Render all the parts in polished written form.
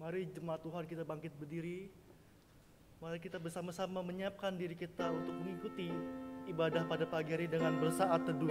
Mari jemaat Tuhan kita bangkit berdiri. Mari kita bersama-sama menyiapkan diri kita untuk mengikuti ibadah pada pagi hari dengan bersaat teduh.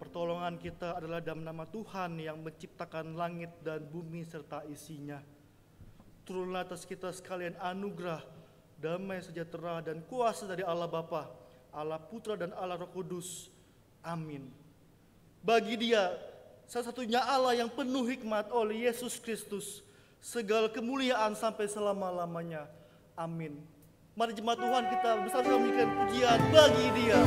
Pertolongan kita adalah dalam nama Tuhan yang menciptakan langit dan bumi serta isinya. Turunlah atas kita sekalian anugerah, damai sejahtera dan kuasa dari Allah Bapa, Allah Putra dan Allah Roh Kudus. Amin. Bagi Dia, satu-satunya Allah yang penuh hikmat oleh Yesus Kristus, segala kemuliaan sampai selama-lamanya. Amin. Mari jemaat Tuhan kita bersama-sama memberikan pujian bagi Dia.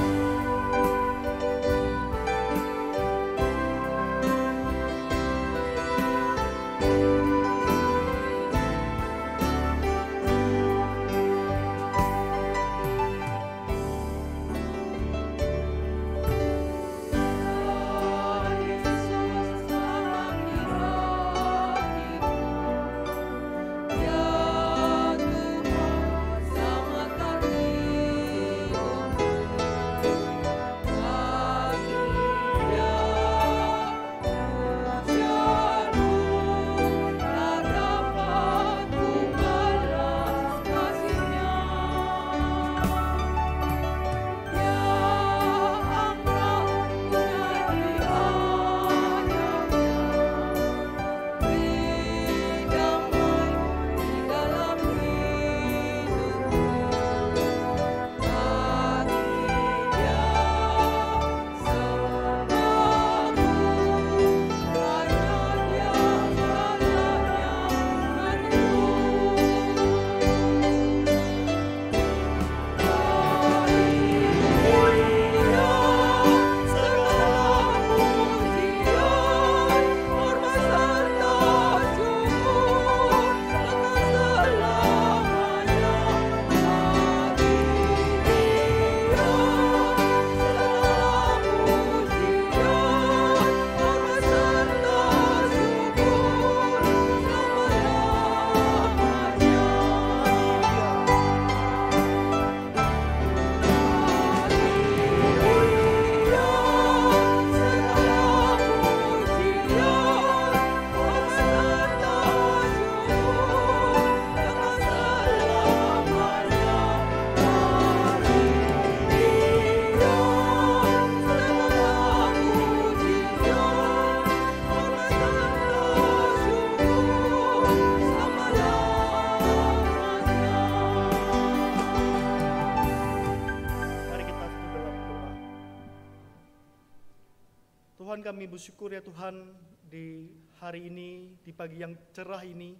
Tuhan, kami bersyukur ya Tuhan, di hari ini, di pagi yang cerah ini,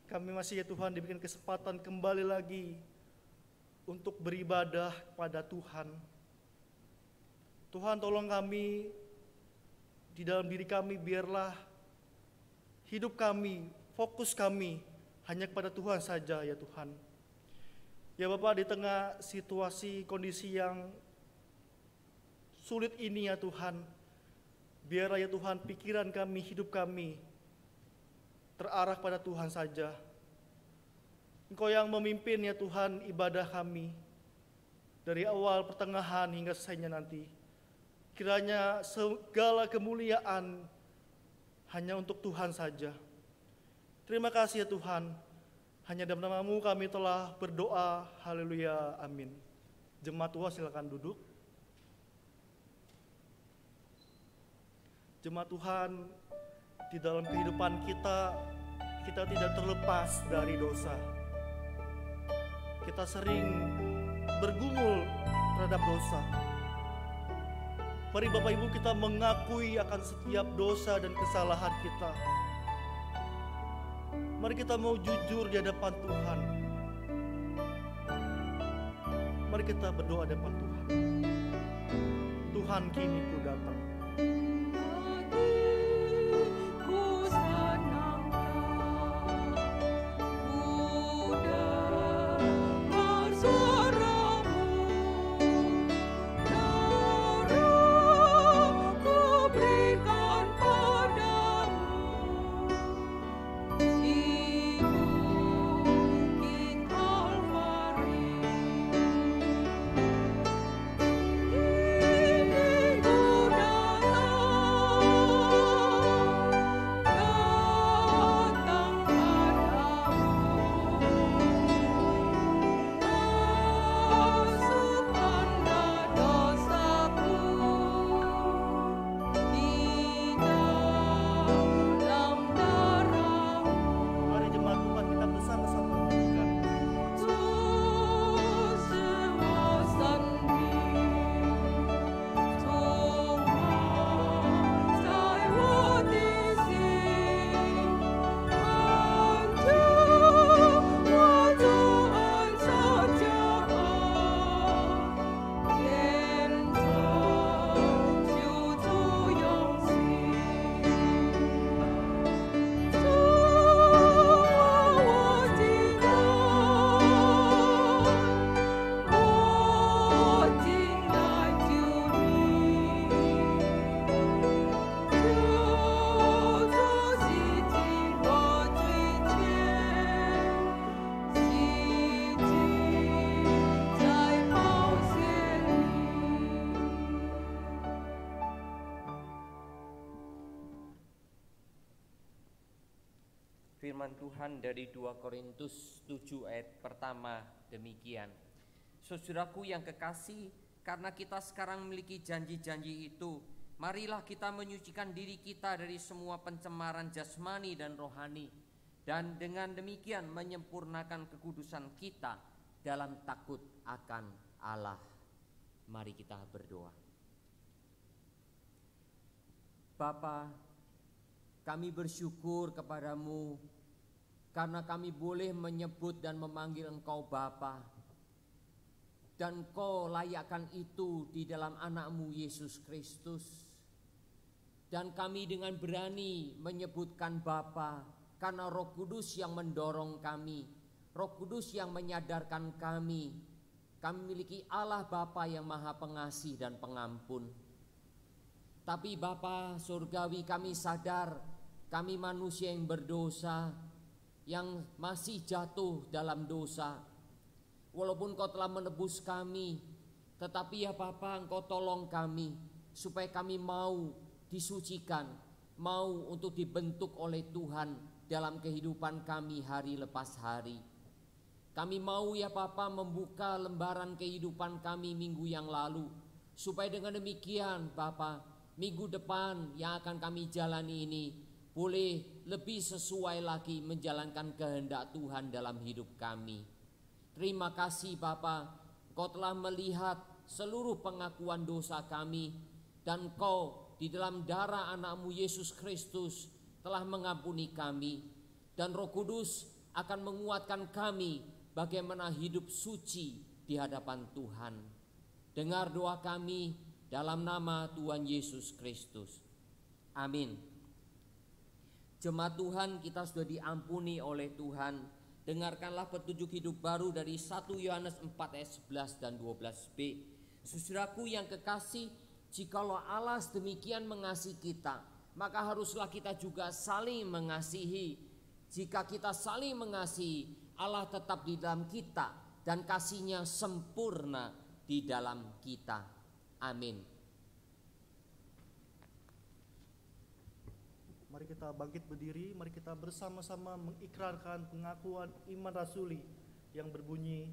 kami masih ya Tuhan diberikan kesempatan kembali lagi untuk beribadah kepada Tuhan. Tuhan, tolong kami, di dalam diri kami biarlah hidup kami, fokus kami hanya kepada Tuhan saja ya Tuhan. Ya Bapa, di tengah situasi kondisi yang sulit ini ya Tuhan, biarlah ya Tuhan pikiran kami, hidup kami terarah pada Tuhan saja. Engkau yang memimpin ya Tuhan ibadah kami dari awal, pertengahan hingga selesainya nanti. Kiranya segala kemuliaan hanya untuk Tuhan saja. Terima kasih ya Tuhan. Hanya dalam nama-Mu kami telah berdoa. Haleluya. Amin. Jemaat Tuhan silakan duduk. Jemaat Tuhan, di dalam kehidupan kita tidak terlepas dari dosa. Kita sering bergumul terhadap dosa. Mari Bapak Ibu kita mengakui akan setiap dosa dan kesalahan kita. Mari kita mau jujur di hadapan Tuhan. Mari kita berdoa di hadapan Tuhan. Tuhan, kini ku datang. Firman Tuhan dari 2 Korintus 7 ayat pertama demikian. Saudaraku yang kekasih, karena kita sekarang memiliki janji-janji itu, marilah kita menyucikan diri kita dari semua pencemaran jasmani dan rohani, dan dengan demikian menyempurnakan kekudusan kita dalam takut akan Allah. Mari kita berdoa. Bapa, kami bersyukur kepadamu karena kami boleh menyebut dan memanggil Engkau Bapa. Dan Kau layakkan itu di dalam anak-Mu Yesus Kristus. Dan kami dengan berani menyebutkan Bapa karena Roh Kudus yang mendorong kami, Roh Kudus yang menyadarkan kami. Kami memiliki Allah Bapa yang Maha Pengasih dan Pengampun. Tapi Bapa Surgawi, kami sadar kami manusia yang berdosa, yang masih jatuh dalam dosa. Walaupun Kau telah menebus kami, tetapi ya Bapa, Engkau tolong kami supaya kami mau disucikan, mau untuk dibentuk oleh Tuhan dalam kehidupan kami hari lepas hari. Kami mau ya Bapa membuka lembaran kehidupan kami minggu yang lalu, supaya dengan demikian Bapa, minggu depan yang akan kami jalani ini boleh lebih sesuai lagi menjalankan kehendak Tuhan dalam hidup kami. Terima kasih Bapa, Kau telah melihat seluruh pengakuan dosa kami, dan Kau di dalam darah anak-Mu Yesus Kristus telah mengampuni kami. Dan Roh Kudus akan menguatkan kami bagaimana hidup suci di hadapan Tuhan. Dengar doa kami dalam nama Tuhan Yesus Kristus. Amin. Jemaat Tuhan, kita sudah diampuni oleh Tuhan. Dengarkanlah petunjuk hidup baru dari 1 Yohanes 4 ayat 11 dan 12b. Saudaraku yang kekasih, jikalau Allah sedemikian mengasihi kita, maka haruslah kita juga saling mengasihi. Jika kita saling mengasihi, Allah tetap di dalam kita dan kasih-Nya sempurna di dalam kita. Amin. Mari kita bangkit berdiri, mari kita bersama-sama mengikrarkan pengakuan iman rasuli yang berbunyi,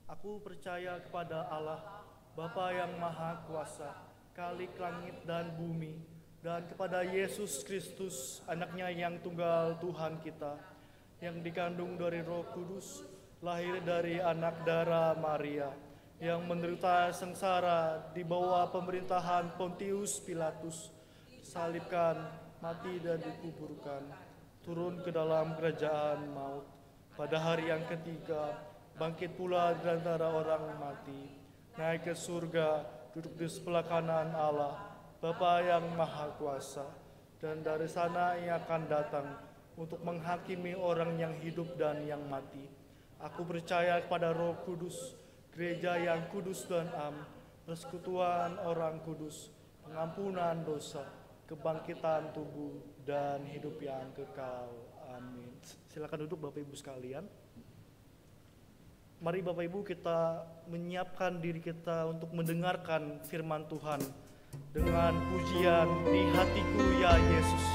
Aku percaya kepada Allah, Bapa yang Maha Kuasa, Khalik langit dan bumi, dan kepada Yesus Kristus, Anak-Nya yang tunggal Tuhan kita, yang dikandung dari Roh Kudus, lahir dari anak darah Maria, yang menderita sengsara di bawah pemerintahan Pontius Pilatus, disalibkan, mati dan dikuburkan, turun ke dalam kerajaan maut. Pada hari yang ketiga, bangkit pula dari antara orang mati, naik ke surga, duduk di sebelah kanan Allah, Bapa yang Maha Kuasa, dan dari sana Ia akan datang untuk menghakimi orang yang hidup dan yang mati. Aku percaya kepada Roh Kudus, gereja yang kudus dan am, persekutuan orang kudus, pengampunan dosa, kebangkitan tubuh, dan hidup yang kekal. Amin. Silakan duduk Bapak Ibu sekalian. Mari Bapak Ibu kita menyiapkan diri kita untuk mendengarkan firman Tuhan dengan pujian Di Hatiku Ya Yesus.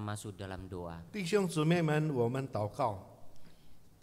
Masuk dalam doa. 弟兄姊妹们，我们祷告。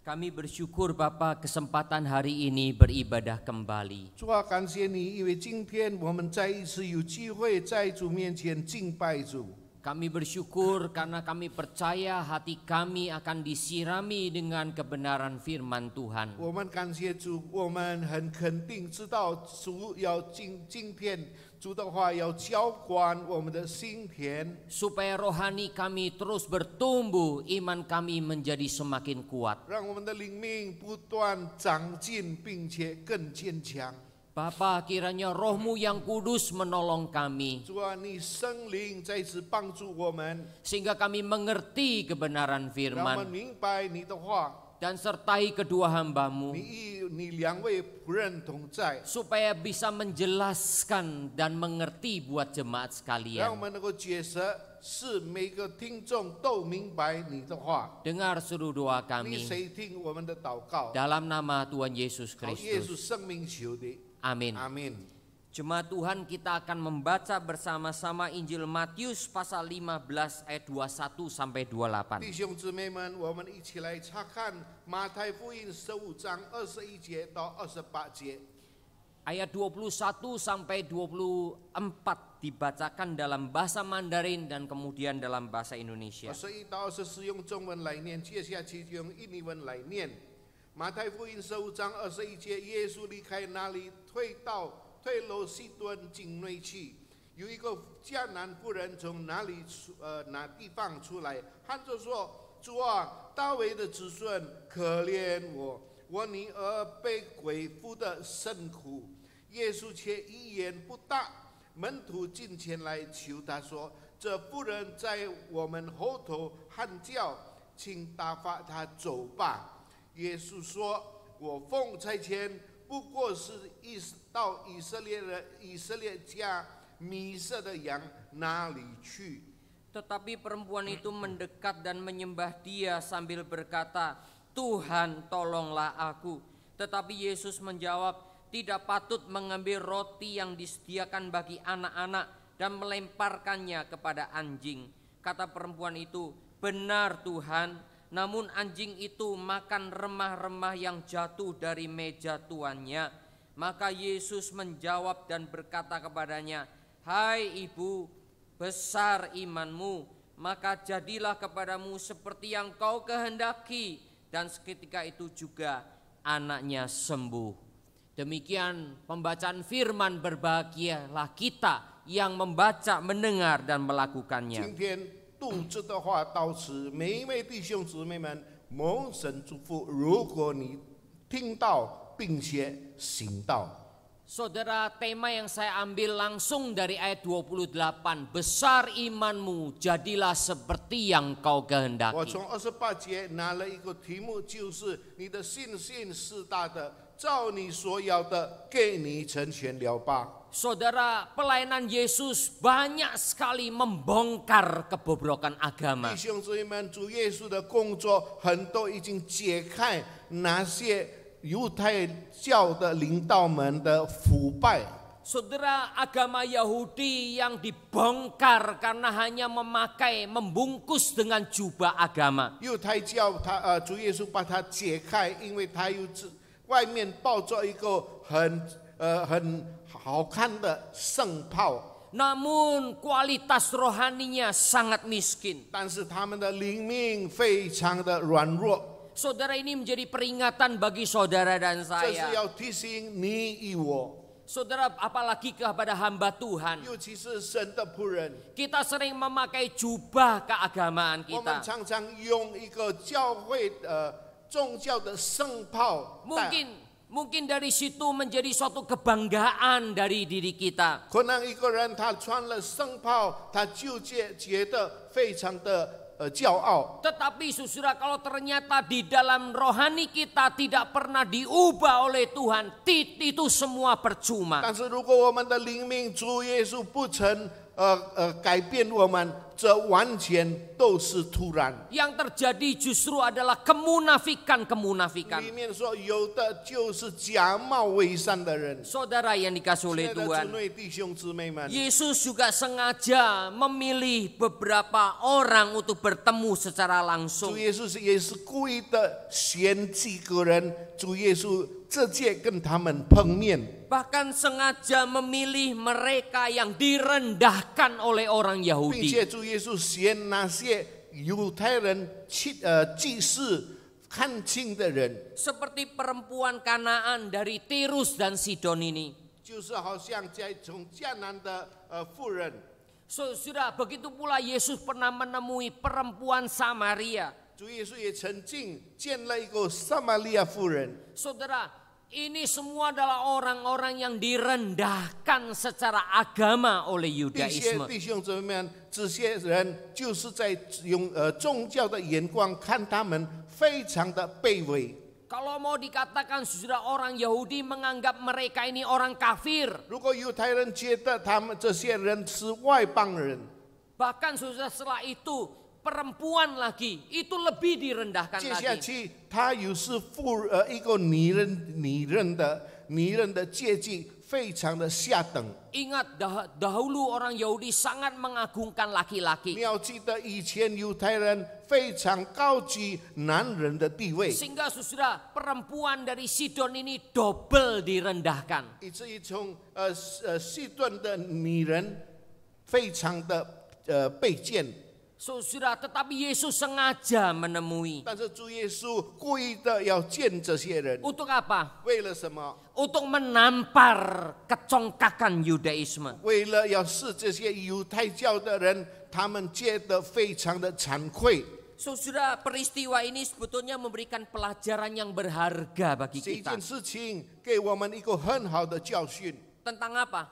Kami bersyukur Bapa kesempatan hari ini beribadah kembali. 主啊，感谢你，因为今天我们再一次有机会在主面前敬拜主。 Kami bersyukur karena kami percaya hati kami akan disirami dengan kebenaran firman Tuhan. 我们感谢主，我们很肯定知道主要今天主的话要浇灌我们的心田， Supaya rohani kami terus bertumbuh, iman kami menjadi semakin kuat. 让我们的灵命不断长进，并且更坚强。 Bapa, kiranya rohmu yang kudus menolong kami. 主啊，你圣灵再次帮助我们， Sehingga kami mengerti 让我们 kebenaran firman. 明白你的话。 Dan sertai kedua hambamu. 你两位仆人同在， Supaya bisa menjelaskan dan mengerti buat jemaat 让我 sekalian. 们能够解释，使每个听众都明白你的话。 Dengar seru doa 你 kami. 谁听我们的祷告？ Dalam nama Tuhan Yesus 靠耶稣 Kristus. 生命求的， Amin. 阿门。Jemaat Tuhan, kita akan membaca bersama-sama Injil Matius pasal 15 ayat 21 sampai 28. 弟兄姊妹们，我们一起来查看马太福音15章21节到28节。 Ayat 21 sampai 24 dibacakan dalam bahasa Mandarin dan kemudian dalam bahasa Indonesia. 21到24用中文来念，接下去用印尼文来念。马太福音15章21节，耶稣离开那里，退罗西顿境内去。有一个迦南妇人从那地方出来，喊着说：“主啊，大卫的子孙，可怜我，我女儿被鬼附的甚苦。”耶稣却一言不答。门徒进前来求他说：“这妇人在我们后头喊叫，请打发她走吧。”耶稣说：“我奉差遣，不过是到以色列家迷失的羊那里去。” Tetapi perempuan itu mendekat dan menyembah Dia sambil berkata, "Tuhan, tolonglah aku." Tetapi Yesus menjawab, "Tidak patut mengambil roti yang disediakan bagi anak-anak dan melemparkannya kepada anjing." Kata perempuan itu, "Benar Tuhan, namun anjing itu makan remah-remah yang jatuh dari meja tuannya." Maka Yesus menjawab dan berkata kepadanya, "Hai ibu, besar imanmu, maka jadilah kepadamu seperti yang kau kehendaki." Dan seketika itu juga anaknya sembuh. Demikian pembacaan firman, berbahagialah kita yang membaca, mendengar dan melakukannya. 今天读这的话到此，每一位弟兄姊妹们蒙神祝福。如果你听到并且行道。 Saudara, tema yang saya ambil langsung dari ayat 28, besar imanmu, jadilah seperti yang kau 我 kehendaki. 从28节拿了一个题目，就是你的信心是大的，照你所要的给你成全了吧。 Saudara, pelayanan Yesus banyak sekali membongkar kebobrokan agama. 弟兄姊妹们，主耶稣的工作很多已经解开那些犹太教的领导们的腐败。 Saudara, agama Yahudi yang dibongkar karena hanya membungkus dengan jubah agama. 犹太教主耶稣把它解开，因为他有外面包着一个很好看的圣炮。 Namun kualitas rohaninya sangat miskin. 但是他们的灵命非常的软弱。 Saudara, ini menjadi peringatan bagi saudara dan 这是 saya. 要提醒你与我， Saudara, apalagi kepada hamba Tuhan. 尤其是神的仆人。 Kita sering memakai jubah keagamaan 我们 kita. 常常用一个教会宗教的圣炮。 Mungkin dari situ menjadi suatu kebanggaan dari diri kita. 可能一个人他穿了圣炮，他就觉得非常的骄傲。 Tetapi saudara, kalau ternyata di dalam rohani kita tidak pernah diubah oleh Tuhan, itu semua percuma. 但是如果我们的灵命主耶稣不曾改变我们，这完全都是突然。 Yang terjadi justru adalah kemunafikan. 里面说有的就是假冒伪善的人。 Saudara yang dikasih 亲 oleh 爱的主 Tuhan, 内弟兄姊妹们， Yesus juga sengaja memilih beberapa orang untuk bertemu secara 主 langsung. 耶稣也是故意的选几个人，主耶稣直接跟他们碰面。 Bahkan sengaja memilih mereka yang direndahkan oleh orang 并 Yahudi. 且主耶稣选那些犹太人祭祀看轻的人， Seperti perempuan Kanaan dari Tirus dan Sidon ini. 就是好像从迦南的妇人。 Saudara, begitu pula Yesus pernah menemui perempuan Samaria. 主耶稣也曾经见了一个撒玛利亚妇人。 Saudara, ini semua adalah orang-orang yang direndahkan secara agama oleh 这些 Yudaisme. 弟兄姊妹们，这些人就是在用宗教的眼光看他们，非常的卑微。 Kalau mau dikatakan saudara, orang Yahudi menganggap mereka ini orang kafir. 如果犹太人觉得他们这些人是外邦人， Bahkan saudara, setelah itu perempuan lagi itu lebih direndahkan 接下 lagi. 去他又是一个女人的阶级非常的下等。 Ingat dahulu orang Yahudi sangat mengagungkan 你 laki-laki. 要记得，以前犹太人非常高举男人的地位， Sehingga saudara perempuan dari Sidon ini double direndahkan. 以至于从西顿的女人非常的卑贱。 Saudara, tetapi Yesus sengaja menemui. 但是主耶稣故意的要见这些人， Untuk apa? 为了什么？ Untuk menampar kecongkakan Yudaisme. 为了要使这些犹太教的人，他们觉得非常的惭愧。 Saudara, peristiwa ini sebetulnya memberikan pelajaran yang berharga bagi 这一 kita. 件事情给我们一个很好的教训。 Tentang apa?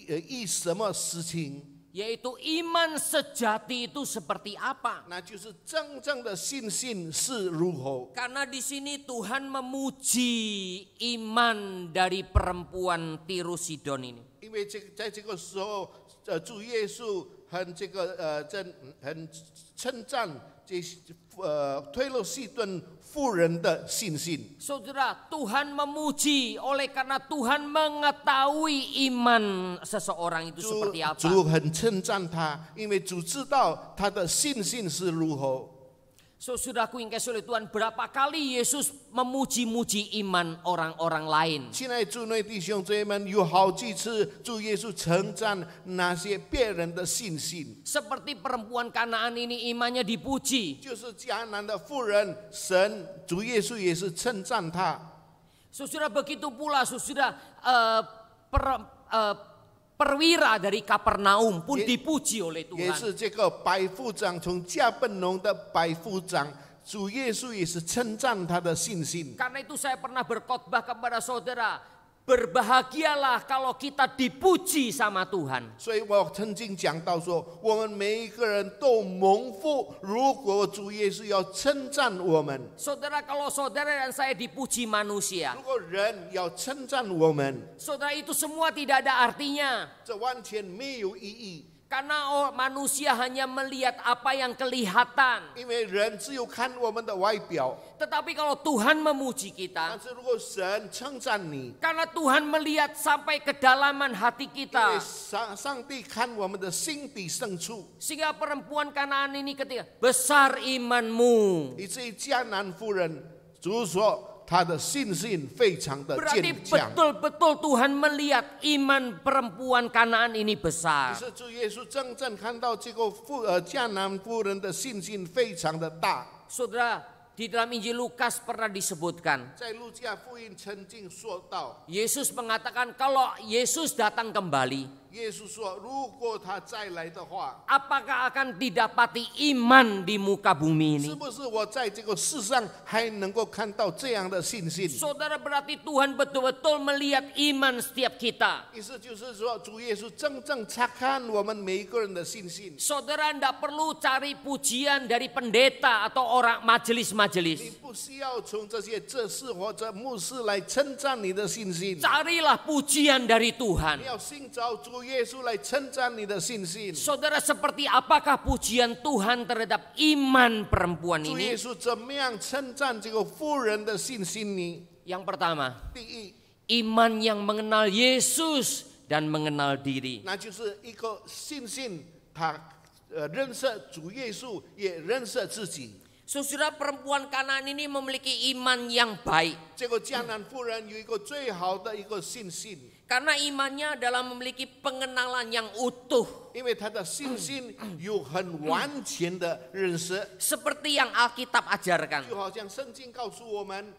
以什么事情？ Yaitu iman sejati itu seperti apa? 那就是真正的信心是如何。 Karena di sini Tuhan memuji iman dari perempuan Tirus Sidon ini. 因为在这个时候，主耶稣很称赞这推罗西顿妇人的信心。 Saudara, Tuhan memuji oleh karena Tuhan mengetahui iman seseorang itu seperti apa. 主很称赞他，因为主知道他的信心是如何。 Saudaraku yang kasih oleh Tuhan, berapa kali Yesus memuji-muji iman orang-orang lain. 亲爱的主内弟兄姊妹们，有好几次主耶稣称赞那些别人的信心， Seperti perempuan Kanaan ini imannya dipuji. 就是迦南的妇人，神主耶稣也是称赞他。 Saudara, begitu pula saudara perwira dari Kapernaum pun dipuji oleh 也 Tuhan. 是这个百夫长，从加本农的百夫长，主耶稣也是称赞他的信心。 Karena itu saya pernah berkhotbah kepada saudara, berbahagialah kalau kita dipuji sama Tuhan. 所以我曾经讲到说，我们每一个人都蒙福，如果主耶稣要称赞我们， Saudara, kalau saudara dan saya dipuji manusia, 如果人要称赞我们， saudara, itu semua tidak ada artinya. 这完全没有意义。 Karena manusia hanya melihat apa yang kelihatan. 因为人只有看我们的外表， Tetapi kalau Tuhan memuji 但 kita, 是如果神称赞你， karena Tuhan melihat sampai kedalaman hati 因为 kita. 上帝看我们的心底深处， Sehingga perempuan Kanaan ini ketika besar imanmu. 以至于迦南妇人，主说他的信心非常的 Berarti 坚强。 betul-betul Tuhan melihat iman perempuan Kanaan ini 于 besar. 是主耶稣真正看到这个迦南妇人的信心非常的大。 Saudara, di dalam Injil Lukas pernah disebutkan, 在路加福音曾经说到， Yesus mengatakan kalau Yesus datang kembali, 耶稣说，如果他再来的话， apakah akan didapati iman di muka bumi 是 ini? 不是我在这个世上还能够看到这样的信心？ Saudara, berarti Tuhan betul-betul melihat iman setiap kita. 意思就是说，主耶稣真正察看我们每一个人的信心。 Saudara, tidak perlu cari pujian dari pendeta atau orang 你 majelis-majelis. 不需要从这些哲士或者牧师来称赞你的信心， Carilah pujian dari Tuhan. 你要寻找主耶稣来称赞你的信心。 Saudara, seperti apakah pujian Tuhan terhadap iman perempuan 主耶 ini? 稣怎么样称赞这个妇人的信心呢？ Yang pertama, 第一， iman yang mengenal Yesus dan mengenal diri. 那就是一个信心，他认识主耶稣，也认识自己。 Saudara, perempuan Kanaan ini memiliki iman yang baik. 这个迦南妇人有一个最好的一个信心， Karena imannya adalah memiliki pengenalan yang utuh. 因为她的信心有很完全的认识， Seperti yang Alkitab ajarkan. 就好像圣经告诉我们。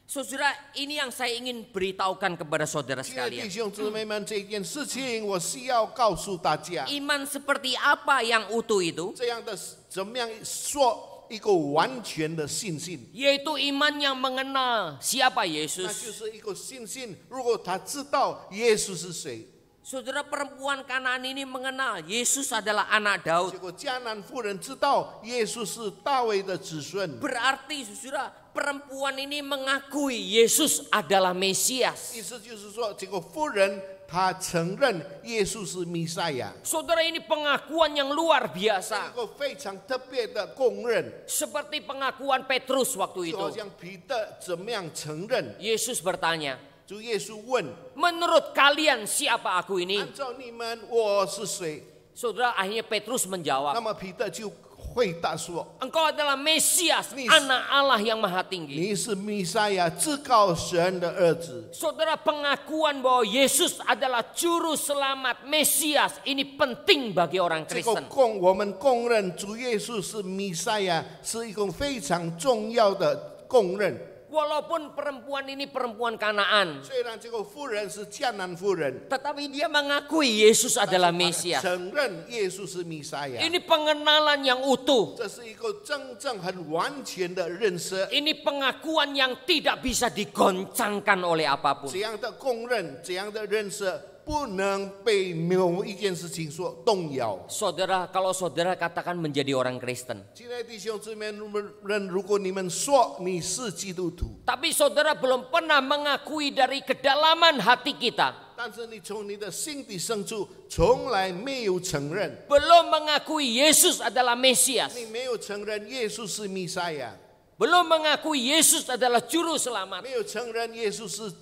Saudara, ini yang saya ingin beritahukan kepada saudara 亲爱的弟 sekalian. 兄姊妹们，这件事情我需要告诉大家， Iman seperti apa yang utuh itu? 这样的怎么样说一个完全的信心？ Yaitu iman yang mengenal siapa 那 Yesus. 就是一个信心。如果他知道耶稣是谁， Saudara, perempuan Kanaan ini mengenal Yesus adalah anak Daud. 结果迦南妇人知道耶稣是大卫的子孙， Berarti saudara, perempuan ini mengakui Yesus adalah Mesias. 意思就是说，这个妇人他承认耶稣是弥赛亚， Saudara, ini pengakuan yang luar 一 biasa. 个非常特别的公认， Seperti pengakuan Petrus waktu 就好 itu. 像彼得怎么样承认？ Yesus bertanya, 主耶稣问： menurut kalian siapa aku ini? 按照你们，我是谁？ Saudara, akhirnya Petrus 那 menjawab, 么彼得就回答说 engkau adalah Mesias, Nis. anak Allah yang maha：“ tinggi. 你是弥赛亚，至高神的儿子。” Saudara, pengakuan bahwa Yesus adalah juru selamat Mesias ini penting bagi orang 这个 Kristen. 我们公认主耶稣是弥赛亚，是一个非常重要的公认。 Walaupun perempuan ini perempuan Kanaan, 虽然这个妇人是迦南妇人， tetapi dia mengakui Yesus adalah 她 Mesias. 承认耶稣是弥赛亚。 Ini pengenalan yang utuh. 这是一个真正很完全的认识。 Ini pengakuan yang tidak bisa digoncangkan oleh apapun. 这样的公认，这样的认识，不能被某一件事情所动摇。 Saudara, kalau saudara katakan menjadi orang Kristen, 亲爱的弟兄姊妹们，如果你们说你是基督徒， tapi saudara belum pernah mengakui dari kedalaman hati kita, 但是你从你的心底深处从来没有承认， belum mengakui Yesus adalah Mesias, 你没有承认耶稣是弥赛亚， belum mengakui Yesus adalah juru selamat. 没有承认耶稣是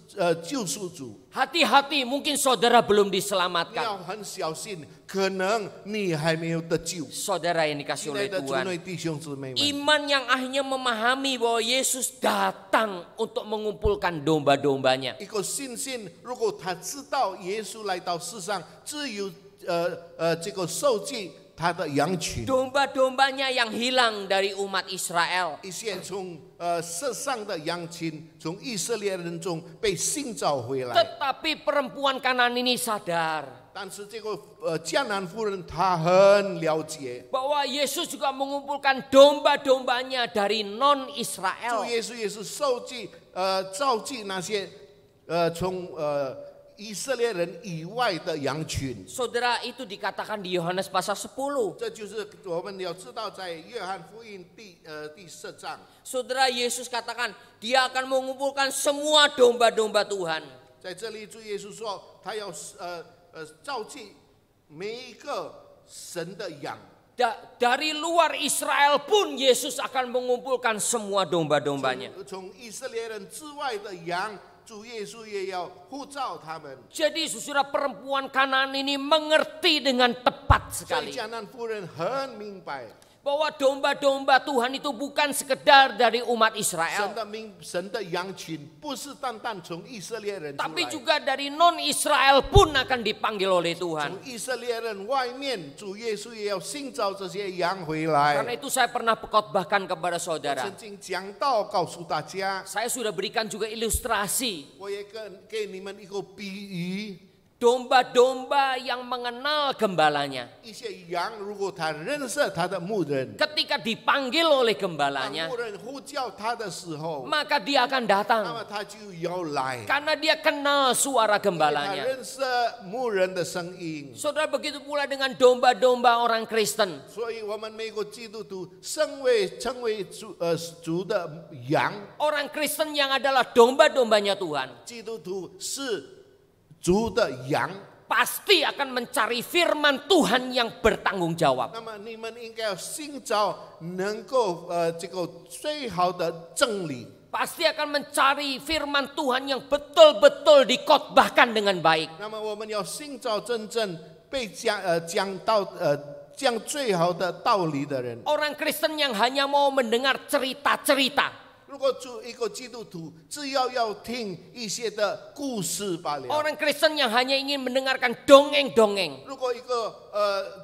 救赎主， Hati-hati, mungkin saudara belum 你 diselamatkan. 要很小心，可能你还没有得救。 Saudara yang dikasih 亲爱 oleh 的主 Tuhan, 内弟兄姊妹们， iman yang akhirnya memahami bahwa Yesus datang untuk mengumpulkan domba-dombanya. 一个信心，如果他知道耶稣来到世上，只有这个受祭他的羊群， Domba-dombanya yang hilang dari umat Israel. 一些从世上的羊群，从以色列人中被寻找回来。 Tetapi perempuan Kanaan ini sadar 但是这个迦南妇人她很了解， bahwa Yesus juga mengumpulkan domba-dombanya dari 主 non-Israel. 耶稣也是受祭召集那些从以色列人以外的羊群。 Saudara, itu dikatakan di Yohanes pasal 10. 这就是我们要知道，在约翰福音第10章， Saudara, Yesus katakan dia akan mengumpulkan semua domba-domba Tuhan. 在这里主耶稣说，他要召集每一个神的羊。 Dari luar Israel pun Yesus akan mengumpulkan semua domba-dombanya. 从以色列人之外的羊，主耶稣也要呼召他们。 Jadi saudara, perempuan Kanaan ini mengerti dengan tepat 所以 sekali 迦南妇人很明白， bahwa domba-domba Tuhan itu bukan sekedar dari umat 神 Israel, 的羊群不是单单从以色列人出 tapi 来， juga dari non-Israel pun akan dipanggil oleh Tuhan. 从以色列人外面，主耶稣也要寻找这些羊回 Karena 来。 itu saya pernah khotbahkan kepada 曾 saudara. 经讲到告诉大家， Saya sudah berikan juga ilustrasi 我也给你们一个比喻。 domba-domba yang mengenal gembalanya. 一些羊，如果他认识他的牧人， Ketika dipanggil oleh 当 gembalanya, 牧人呼叫他的时候， maka dia akan 那 datang. 么他就要来， Karena dia kenal suara 因为他 gembalanya. 认识牧人的声音。 Saudara, begitu pula dengan domba-domba orang Kristen. 所以，我们每个基督徒成为主的羊， Orang Kristen yang adalah domba-dombanya Tuhan 基督徒是主的羊。 pasti akan mencari firman Tuhan yang bertanggung jawab. 那么，你们应该要寻找能够这个最好的真理。 Pasti akan mencari firman Tuhan yang betul-betul dikhotbahkan dengan baik. 那么，我们要寻找真正被讲最好的道理的人。 Orang Kristen yang hanya mau mendengar cerita-cerita. 如果一个基督徒只要听一些的故事罢了， Orang Kristen yang hanya ingin mendengarkan dongeng-dongeng. 如果一个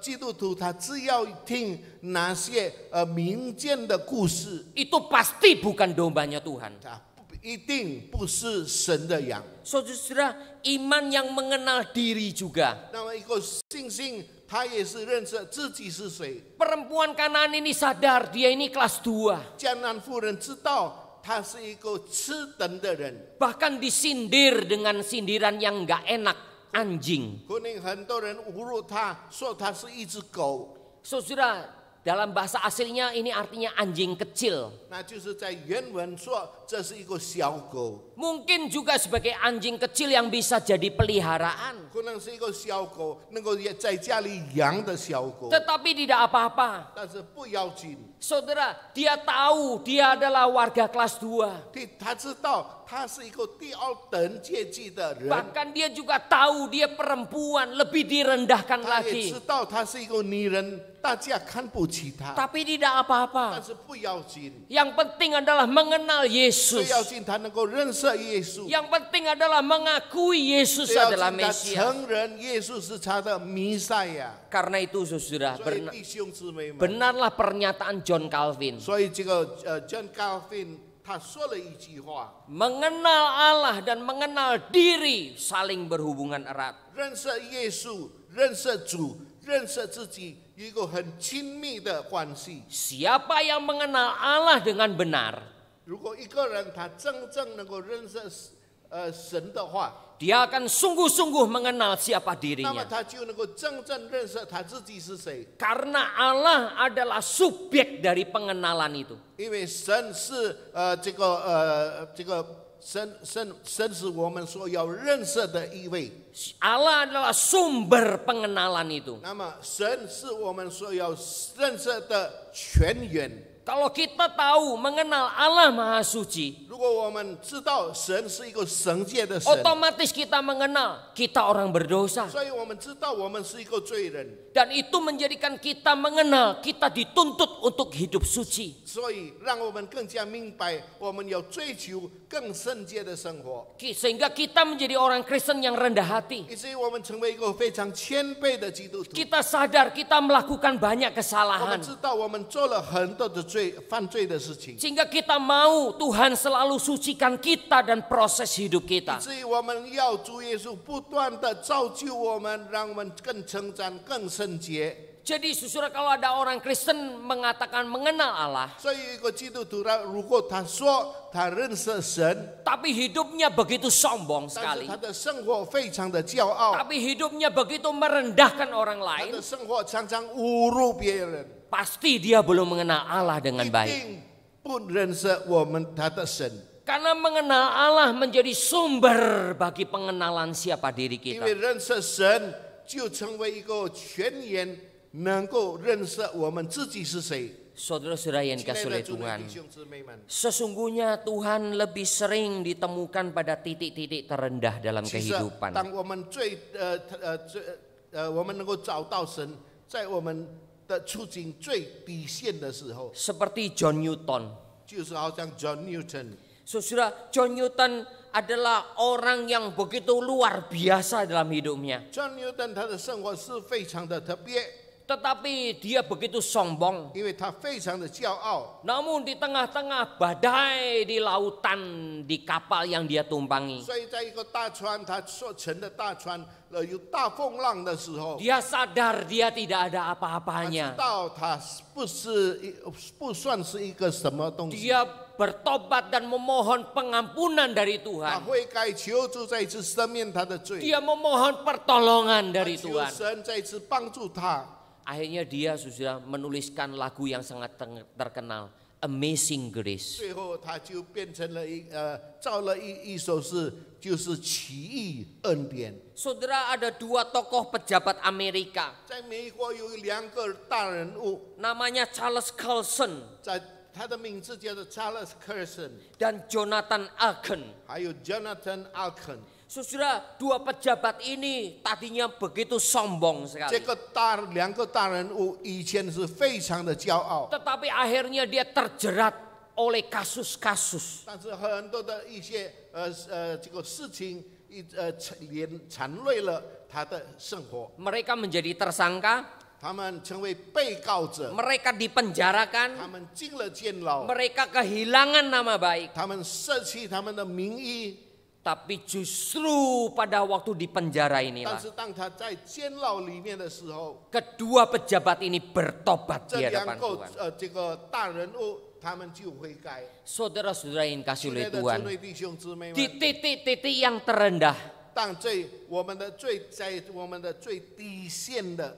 基督徒他只要听那些民间的故事， Itu pasti bukan dombanya Tuhan. 他一定不是神的羊。 Saudara, iman yang mengenal diri juga. 那么一个信心，他也是认识自己是谁。 Perempuan Kanaan ini sadar dia ini kelas 2. 迦南妇人知道他是一个次等的人， Bahkan disindir dengan sindiran yang gak enak, anjing. 可能很多人侮辱他，说他是一只狗。 Saudara, dalam bahasa aslinya ini artinya anjing kecil. 那就是在原文说这是一个小狗， Mungkin juga sebagai anjing kecil yang bisa jadi peliharaan. 可能是一个小狗，能够也在家里养的小狗， Tetapi tidak apa-apa. 但是不要紧， Saudara, dia tahu dia adalah warga kelas 2. 他知道他是一个第二等阶级的人， Bahkan dia juga tahu dia perempuan lebih direndahkan 他也 lagi. 知道他是一个女人，大家看不起他， Tapi tidak 但 apa-apa. 是不要紧， Yang penting adalah mengenal 最 Yesus. 要紧他能够认识耶稣， Yang penting adalah mengakui Yesus 最要 adalah 紧他 Mesias. 承认耶稣是他的弥赛亚。 Karena itu saudara, 所以弟兄姊妹们， benarlah pernyataan John Calvin. 所以这个John Calvin 他说了一句话。 Mengenal Allah dan mengenal diri saling berhubungan erat. 认识耶稣、认识主、认识自己，有一个很亲密的关系。 Siapa yang mengenal Allah dengan benar, 如果一个人他真正能够认识神的话， dia akan sungguh-sungguh mengenal siapa 那么 dirinya. 他就能够真正认识他自己是谁。 Karena Allah adalah subjek dari pengenalan itu. 因为神是神是我们所要认识的一位。 Allah adalah sumber pengenalan itu. 那么神是我们所要认识的泉源。 Kalau kita tahu mengenal Allah Maha Suci, 如果我们知道神是一个神界的神， otomatis kita mengenal kita orang berdosa. 所以我们知道我们是一个罪人。 Dan itu menjadikan kita mengenal kita dituntut untuk hidup suci. 所以让我们更加明白，我们要追求更圣洁的生活， Sehingga kita menjadi orang Kristen yang rendah hati. 以至于我们成为一个非常谦卑的基督徒。 Kita sadar kita melakukan banyak 我 kesalahan. 们知道我们做了很多的犯罪的事情， Sehingga kita mau Tuhan selalu sucikan kita dan proses hidup 以 kita. 至于我们要主耶稣不断的造就我们，让我们更成长、更圣洁。 Jadi saudara, kalau ada orang Kristen mengatakan mengenal Allah, 所以一个基督徒，如果他说他认识神， tapi hidupnya begitu sombong 但是 sekali, 他的生活非常的骄傲， tapi hidupnya begitu merendahkan orang 他 lain, 的生活常常侮辱别人， pasti dia belum mengenal Allah 一 dengan baik. 定不认识我们他的神。 Karena mengenal Allah menjadi sumber bagi pengenalan siapa diri 因 kita. 为认识神就成为一个泉源，能够认识我们自己是谁。 Saudara-saudara yang 亲爱 dikasih 的 oleh 主内 Tuhan, 弟兄姊妹们， sesungguhnya Tuhan lebih sering ditemukan pada titik-titik terendah dalam 其实 kehidupan. 当我们我们能够找到神，在我们的处境最底线的时候， Seperti John Newton. 就是好像 John Newton。 Saudara, John Newton adalah orang yang begitu luar biasa dalam hidupnya. John Newton 他的生活是非常的特别， Tetapi dia begitu sombong. 因为他非常的骄傲。 Namun di tengah-tengah badai di lautan, di kapal yang dia tumpangi, 所以在一个大船，他所乘的大船，有大风浪的时候， dia sadar dia tidak ada 他知 apa-apanya. 道他不算是一个什么东西。 Dia bertobat dan memohon pengampunan dari 他 Tuhan. 悔改求主再一次赦免他的罪， Dia memohon pertolongan 他 dari 求 Tuhan. 神再一次帮助他。 Akhirnya dia sudah menuliskan lagu yang sangat terkenal, Amazing Grace. 最后他就变成了造了一首诗，就是奇异恩典。 Saudara, ada dua tokoh pejabat Amerika, 在美国有两个大人物， namanya Charles Colson 在他的名字叫做 Charles Colson， dan Jonathan Alken. 还有 Jonathan Alken。 Saudara, dua pejabat ini tadinya begitu sombong 这 sekali. 个两个大人物以前是非常的骄傲， Tetapi akhirnya dia terjerat oleh kasus-kasus. 但是很多的一些这个事情缠累了他的生活， Mereka menjadi tersangka, 他们成为被告者， mereka dipenjarakan, 他们进了监牢， mereka kehilangan nama baik. 他们舍弃他们的名誉。 Tapi justru pada waktu di penjara 但 inilah 是当他在监牢里面的时候， kedua pejabat ini bertobat 这 di 两 hadapan 个 Tuhan. 这个大人物他们就悔改。 Saudara-saudara yang kasih 亲爱 oleh 的主 Tuhan, 内弟兄姊妹 di 们， titik-titik yang terendah, 在我们的最底线的，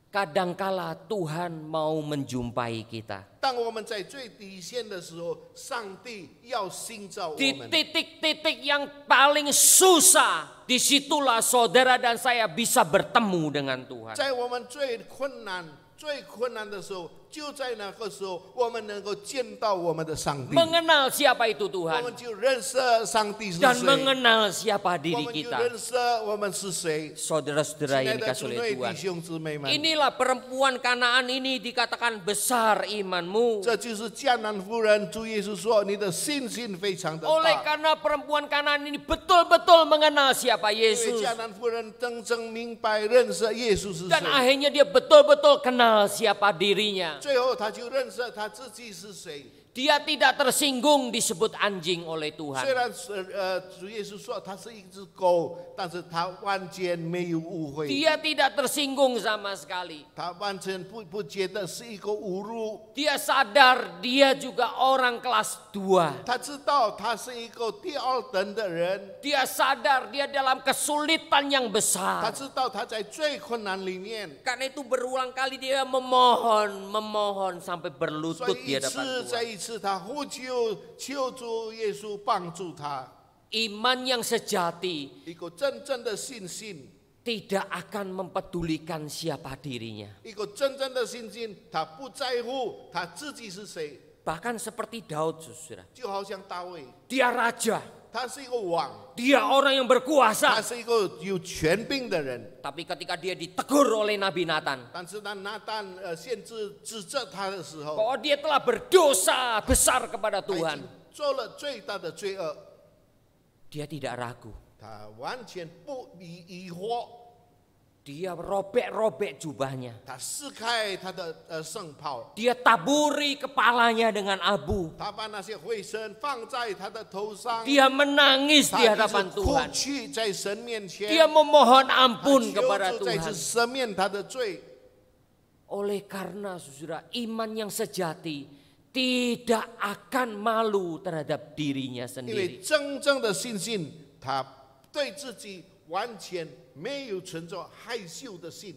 kadangkala Tuhan mau menjumpai kita. 当我们在最底线的时候，上帝要新造我 Di 们。 titik-titik yang paling susah, disitulah saudara dan saya bisa bertemu dengan Tuhan. 在我们最困难的时候，就在那个时候，我们能够见到我们的上帝， Mengenal siapa itu 我 Tuhan 们就认识上帝是 dan 谁， mengenal siapa 我 diri 们就 kita. 认识我们是谁。 Saudara-saudara 亲爱 yang 的 dikasih 主 oleh 内弟 Tuhan. 兄姊妹们， Inilah perempuan Kanaan ini dikatakan besar imanmu. 这就是迦南妇人，主耶稣说你的信心非常的 Oleh 大。 karena perempuan Kanaan ini betul-betul mengenal siapa 因为 Yesus. 迦南妇人真正明白认识耶稣是 Dan 谁， akhirnya dia betul-betul kenal siapa dirinya. 最后他就认识他自己是谁。 Dia tidak tersinggung disebut anjing oleh 虽 Tuhan. 然主耶稣说他是一只狗，但是他完全没有误会， Dia tidak tersinggung sama sekali. 他完全不觉得是一个侮辱。 Dia sadar dia juga orang kelas 2. 他知道他是一个第二等的人， Dia sadar dia dalam kesulitan yang 他 besar. 知道他在最困难里面， Karena itu berulang kali dia memohon sampai 所 berlutut 以 di 一 hadapan 次 Tuhan. 再一次他呼求主耶稣帮助他。 Iman yang sejati 一个真正的信心， tidak akan mempedulikan siapa dirinya. 一个真正的信心，他不在乎他自己是谁， Bahkan seperti Daud, saudara. 就好像大卫， Dia raja, 他是一个王， dia orang yang 他 berkuasa. 是一个有权柄的人。 Tapi ketika dia ditegur oleh Nabi Nathan, 但是当拿单先知指责他的时候， bahwa dia telah berdosa besar kepada 他已 Tuhan, 经做了最大的罪恶， dia tidak ragu. 他完全不疑惑， Dia robek-robek jubahnya. 他撕开他的圣袍， Dia taburi kepalanya dengan abu. 他把那些灰尘放在他的头上， Dia menangis 他 di 一 hadapan 直哭 Tuhan. 泣在神面前， Dia memohon 他 ampun 求 kepada 主再次 Tuhan. 赦免他的罪。 Oleh karena saudara, iman yang sejati tidak akan malu terhadap dirinya 因为 sendiri. 真正的信心，他对自己完全没有存着害羞的心。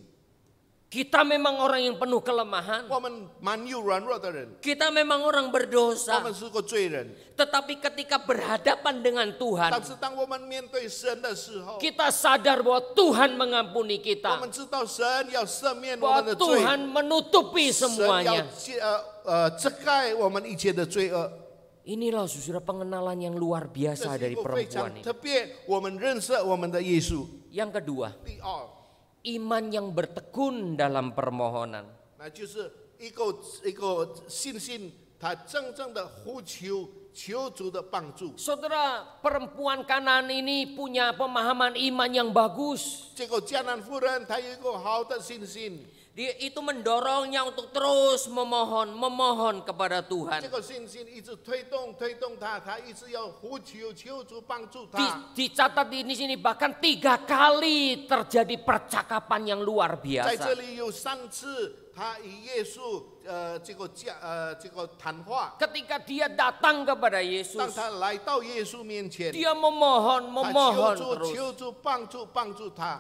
Kita memang orang yang penuh kelemahan. 我们蛮有软弱的人， Kita memang orang 我 berdosa. 们是个罪人。 Tetapi ketika berhadapan dengan Tuhan, 但是当我们面对神的时候， kita sadar bahwa Tuhan mengampuni 我 kita. 们知道神要赦免我 Bahwa 们的罪， Tuhan menutupi 神要 semuanya. 遮盖我们一切的罪恶。 Inilah saudara pengenalan yang luar 这 biasa 是 dari 一个非常 perempuan ini. 特别，我们认识我们的耶稣。 Yang kedua, 第二， iman yang bertekun dalam permohonan. 那就是一个信心，他真正的呼求主的帮助。 Saudara, perempuan Kanaan ini punya pemahaman iman yang bagus. 这个迦南妇人，她有一个好的信心， Dia itu mendorongnya untuk terus memohon kepada 这 Tuhan. 个信心一直推动她，她一直要求主帮助她。 Dicatat di sini bahkan 3 kali terjadi percakapan yang luar 在这 biasa. 里有3次，她与耶稣这个谈话。 Ketika dia datang kepada 当 Yesus, 她来到耶稣面前， dia memohon 她 terus. 求主帮助她，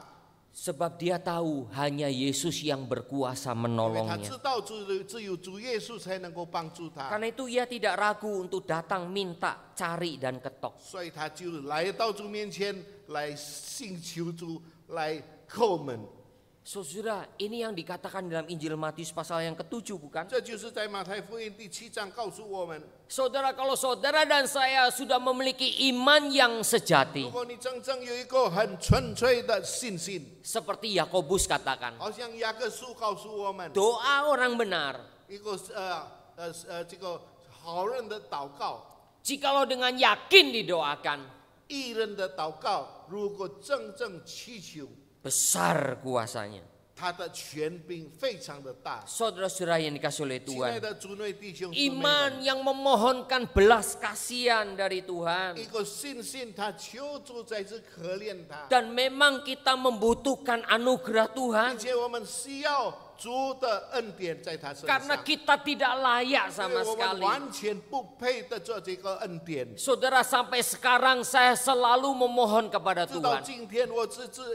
Sebab dia tahu hanya Yesus yang berkuasa 因为她 menolongnya. 知道只有主耶稣才能够帮助她， Karena itu ia tidak ragu untuk datang minta, cari dan ketok. 所以她就来到主面前来请求主，来叩门。 Saudara, ini yang dikatakan dalam Injil Matius pasal yang ke-7 bukan? 这就是在马太福音第7章告诉我们， Saudara, kalau saudara dan saya sudah memiliki iman yang 如 sejati, 果你真正有一个很纯粹的信心， seperti Yakobus katakan, 好像雅各书告诉我们， doa orang benar, 一个这个好人的祷告， jikalau dengan yakin didoakan, 义人的祷告，如果真正祈求， besar kuasanya. 他的权柄非常的大。 Saudara-saudara yang dikasih oleh 亲爱 Tuhan, 的主内弟兄姊妹 iman 们， yang memohonkan belas kasihan dari Tuhan. 一个信心，他求主在这可怜他， Dan memang kita membutuhkan anugerah 并 Tuhan, 且我们需要主的恩典在他身 karena 上， kita tidak layak 因 sama 为我们 sekali. 完全不配得做这个恩典。 Saudara, sampai sekarang saya selalu memohon kepada 直到 Tuhan, 今天，我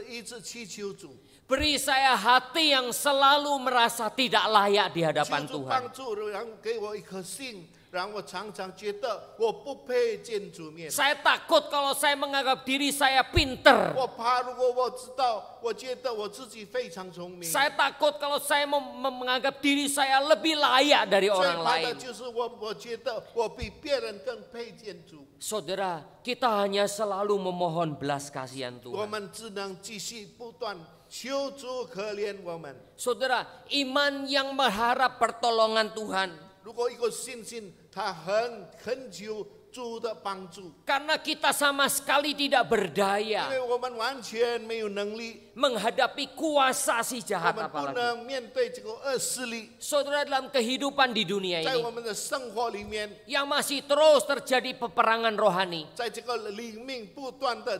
一直祈求主， Beri saya hati yang selalu merasa tidak layak di hadapan 求主 Tuhan. 帮助，然后给我一颗心，让我常常觉得我不配见主面。 Saya takut kalau saya menganggap diri saya pinter. 我怕如果我知道，我觉得我自己非常聪明。 Saya takut kalau saya menganggap diri saya lebih layak dari 最 orang 怕的 lain. 就是我觉得我比别人更配见主。 Saudara, kita hanya selalu memohon belas kasihan 我 Tuhan. 们只能继续不断求主可怜我们。 Saudara, iman yang berharap pertolongan Tuhan. 如果一个信心，他很恳求主的帮助， Karena kita sama sekali tidak 因 berdaya 为我们完全没有能力， menghadapi kuasa si 我 jahat 们不 apalagi. 能面对这个恶势力。 Saudara, dalam kehidupan di dunia 在 ini 我们的生活里面， yang masih terus terjadi peperangan rohani 在这个灵命不断的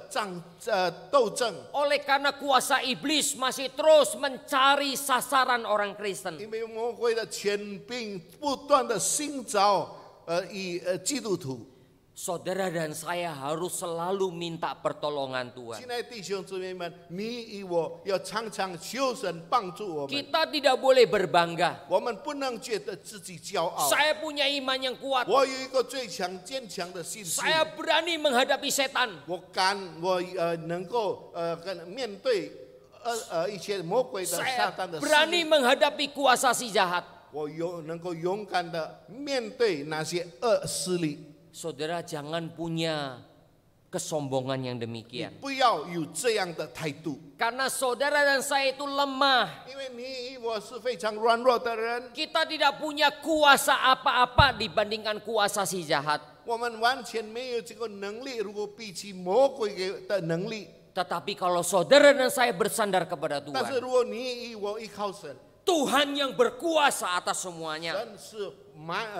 斗争， oleh karena kuasa iblis masih terus mencari sasaran orang Kristen. 因为魔鬼的权柄不断的寻找基督徒。 Saudara dan saya harus selalu minta pertolongan Tuhan. 亲爱的弟兄姊妹们，你与我要常常求神帮助我们， Kita tidak boleh berbangga. 我们不能觉得自己骄傲。 Saya punya iman yang kuat. 我有一个最坚强的信心， Saya berani menghadapi setan. 我能够面对一切魔鬼的撒 Saya 旦的势 berani 力， menghadapi kuasa si jahat. 我能够勇敢的面对那些恶势力。 Saudara, jangan punya kesombongan yang 你 demikian. 不要有这样的态度， Karena saudara dan saya itu lemah. 因为你我是非常软弱的人， Kita tidak punya kuasa apa-apa dibandingkan kuasa si jahat. 我们完全没有这个能力。如果比起魔鬼的能力， Tetapi kalau saudara dan saya bersandar kepada 但是 Tuhan, 如果你与我依靠神， Tuhan yang berkuasa atas semuanya. 神是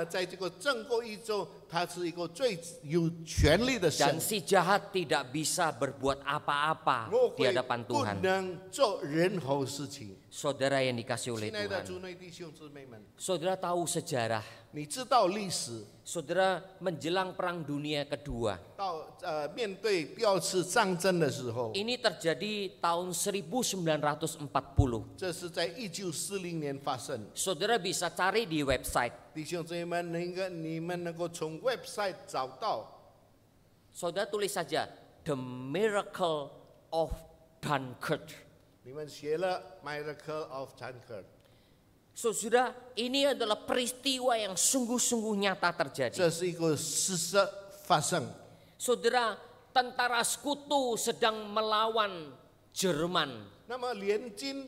在这个正过一周，他是一个最有权力的神 Dan，si jahat tidak bisa berbuat apa-apa 魔 di 鬼 hadapan 不 Tuhan. 能做任何事情。 Saudara yang dikasih oleh 亲爱的 Tuhan. 主内弟兄姊妹们， Saudara tahu sejarah. 你知道历史 Saudara menjelang perang dunia kedua. 到面对第二次战争的时候， Ini terjadi tahun 1940. 这是在1940年发生。 Saudara bisa cari di website. 弟兄姊妹们，你们能够从 website 找到， Saudara tulis saja The Miracle of Dunkirk. 你们写了 Miracle of Dunkirk， Saudara, ini adalah peristiwa yang sungguh-sungguh nyata terjadi. 这是一个事实发生。 Saudara, tentara sekutu sedang melawan Jerman. 那么联军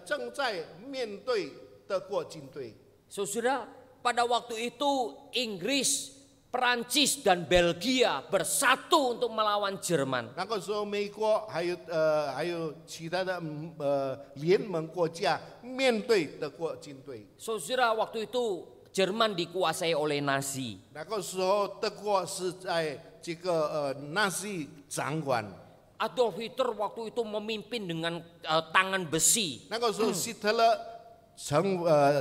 正在面对德国军队。 Saudara, pada waktu itu Inggris, Perancis dan Belgia bersatu untuk melawan Jerman. 那个时候，美国还有其他的联盟国家面对德国军队。 Saudara, waktu itu Jerman dikuasai oleh Nazi. 那个时候，德国是在这个纳粹掌管。 Adolf Hitler waktu itu memimpin dengan tangan besi. 那个时候，希特勒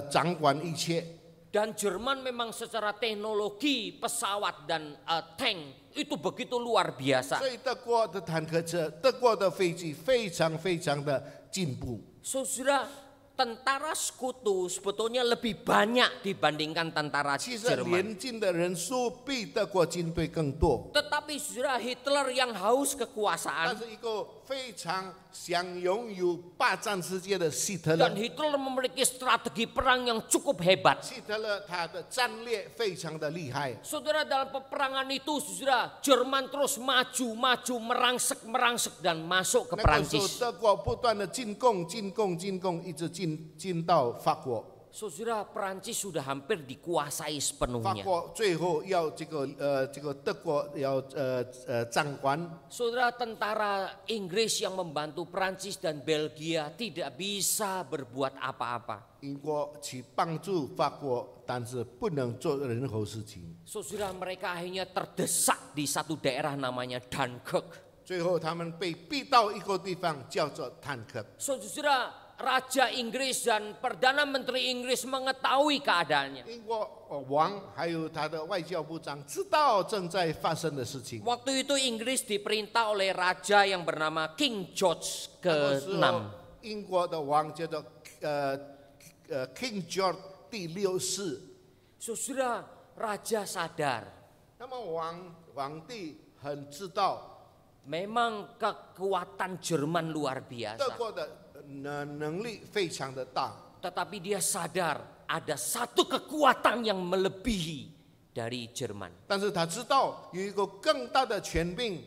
掌管一切。 Dan Jerman memang secara teknologi pesawat dan tank itu begitu luar biasa. 所以德国的坦克车、德国的飞机非常非常的进步。 Saudara, tentara sekutu sebetulnya lebih banyak dibandingkan tentara 其实 Jerman. 联军的人数比德国军队更多。 Tetapi saudara, Hitler yang haus 但 kekuasaan 是一个非常想拥有霸占世界的希特勒 dan， Hitler memiliki strategi perang yang cukup hebat. 希特勒他的战略非常的厉害。 Saudara, dalam peperangan itu saudara, Jerman terus maju, merangsek dan masuk ke 那个时候， Perancis. 德国不断的进攻，一直进到法国。 Saudara, Perancis sudah hampir dikuasai 法 sepenuhnya. 国最后要这个德国要掌管。 Saudara, tentara Inggris yang membantu Perancis dan Belgia tidak bisa berbuat apa-apa. 英国去帮助法国，但是不能做任何事情。 Saudara, mereka akhirnya terdesak di satu daerah namanya Dunkirk. 最后他们被逼到一个地方叫做坦克。 Saudara, Raja Inggris dan Perdana Menteri Inggris mengetahui keadaannya. 英国王还有他的外交部长知道正在发生的事情。 Waktu itu Inggris diperintah oleh raja yang bernama King George 那个时 ke-6. 候，英国的王叫做King George 第6世。 Saudara, raja sadar 那么皇帝很知道 memang kekuatan Jerman luar 德 biasa. 国的能力非常的大， Tetapi dia sadar ada satu kekuatan yang melebihi dari Jerman, 但是他知道有一个更大的权柄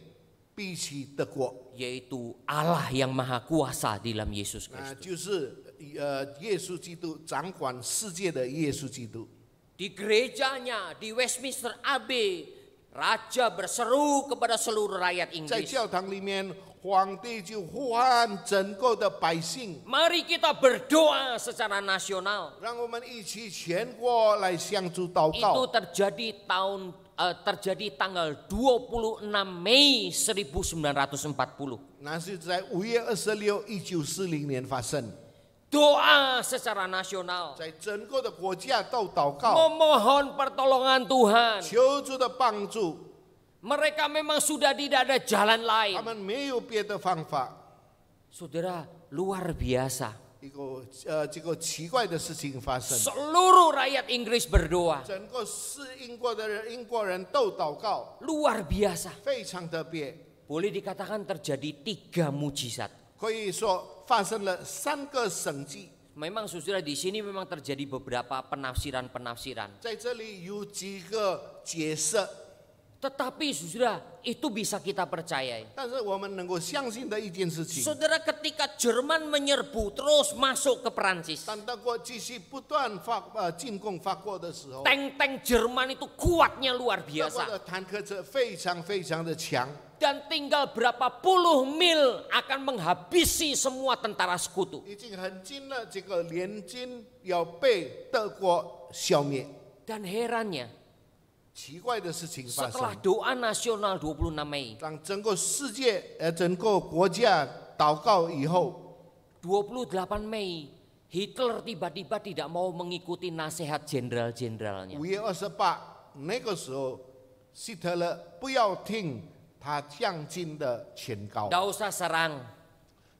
比起德国， yaitu Allah yang maha kuasa di dalam Yesus 那 Kristus. 就是耶稣基督，掌管世界的耶稣基督。 Di gerejanya, di Westminster Abbey, raja berseru kepada seluruh rakyat 在 Inggris. 教堂里面，皇帝就呼喊整个的百姓， Mari kita berdoa secara nasional. 让我们一起全国来向主祷 Itu 告。 terjadi tanggal 26 Mei 1940. 那是在5月26、1940年发生， Doa secara nasional. 在整个的国家都祷告， Memohon pertolongan Tuhan. 求主的帮助。 Mereka memang sudah tidak ada jalan 他 lain. 们没有别的方法。 Saudara, luar biasa. 一个这个奇怪的事情发生， Seluruh rakyat Inggris berdoa. 整个英国人都祷告， Luar biasa. 非常特别。 Boleh dikatakan terjadi 3 mujizat. 可以说发生了3个神迹， Memang saudara di sini memang terjadi beberapa penafsiran-penafsiran. 在这里有几个解释， Tetapi saudara, itu bisa kita percayai. 但是我们能够相信的一件事情， Saudara, ketika Jerman menyerbu terus masuk ke Perancis, 当德国继续不断进攻法国的时候， tank-tank Jerman itu kuatnya luar 德国 biasa. 的坦克车非常的强， Dan tinggal berapa puluh mil akan menghabisi semua tentara sekutu. 已经很近了，这个联军要被德国消灭。 Dan herannya, 奇怪的事情发 setelah 生， doa nasional 26 Mei, 让整个世界整个国家祷告以后， 28 Mei, Hitler tiba-tiba tidak mau mengikuti nasihat jenderal-jenderalnya. 5月28那个时候，希特勒不要听他将军的劝告， Tidak usah serang,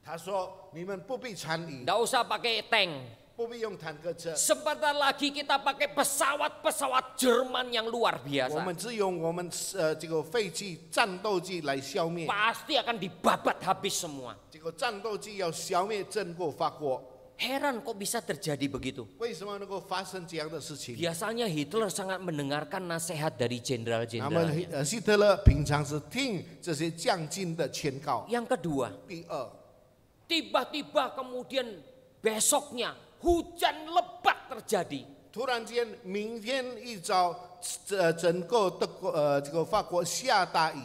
他说你们不必参与， tidak usah pakai tank. 不必用坦克车， Sebentar lagi kita pakai pesawat-pesawat Jerman yang luar 我 biasa. 们只用我们这个飞机战斗机来消灭， Pasti akan dibabat habis semua. 这个战斗机要消灭整个法国。 Heran kok bisa terjadi begitu. 为什么能够发生这样的事情？ Biasanya Hitler sangat mendengarkan nasihat dari 那么 jenderal-jenderalnya. 希特勒平常是听这些将军的劝告。 Yang kedua, 第二， tiba-tiba kemudian besoknya hujan lebat terjadi. 突然间，明天一早，整个德国这个法国下大雨。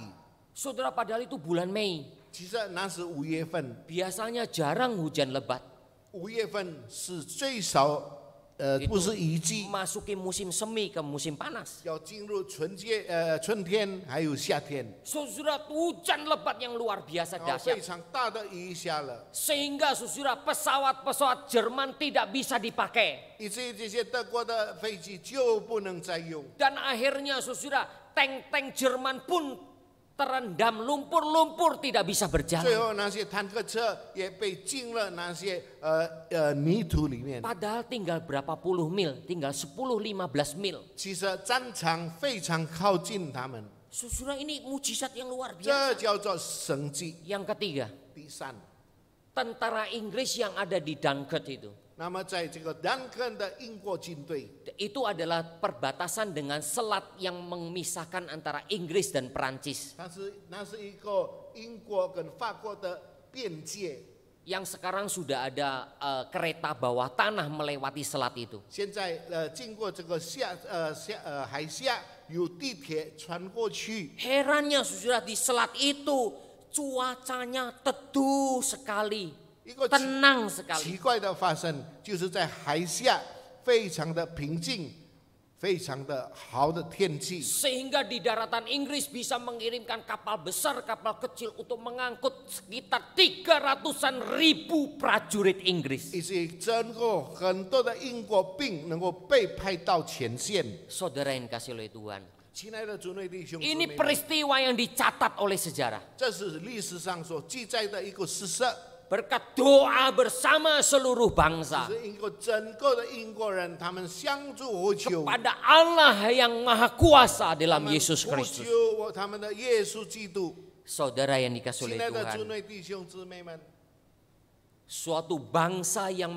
Saudara, padahal itu bulan Mei. 其实那是5月份， Biasanya jarang hujan lebat. 5月份是最少，不是雨季， Masuki musim semi ke musim panas. 要进入春天还有夏天， Saudara, hujan lebat yang luar biasa 然后非 dahsyat. 常大的雨下了， Sehingga saudara, pesawat-pesawat Jerman tidak bisa dipakai. 以至于这些德国的飞机就不能再用。 Dan akhirnya saudara, tank-tank Jerman pun terendam lumpur-lumpur tidak bisa 最 berjalan. 后那些坦克车也被进了那些泥土里面。 Padahal tinggal berapa puluh mil, tinggal 10-15 mil. 其实战场非常靠近他们， Saudara, ini mujizat yang luar 这 biasa. 叫做神迹。 Yang ketiga, 第三， tentara Inggris yang ada di Dunkirk itu. 那么在这个丹肯的英国军队， Itu adalah perbatasan dengan selat yang memisahkan antara Inggris dan Perancis. 那是一个英国跟法国的边界。 Yang sekarang sudah ada kereta bawah tanah melewati selat itu. 现在经过这个海峡有地铁穿过去， Herannya saudara, di selat itu cuacanya teduh sekali, 一个 tenang 奇 sekali. 怪的发生，就是在海峡非常的平静，非常的好的天气。 Sehingga di daratan Inggris bisa mengirimkan kapal besar, kapal kecil untuk mengangkut sekitar 300-an ribu prajurit Inggris. 以及整个很多的英国兵能够被派到前线。 Saudara yang kasih oleh Tuhan, 亲爱的主内弟兄姊 ini 妹们， peristiwa yang dicatat oleh sejarah. 这是历史上所记载的一个事实。berkat doa bersama seluruh bangsa 是因为整个的英国人，他们相助呼求， pada Allah yang Maha Kuasa 他 dalam 们 Yesus 呼 Kristus. 求他们的耶稣基督。 Saudara yang dikasih 亲 oleh 爱的主 Tuhan, 内弟兄姊妹们， suatu bangsa yang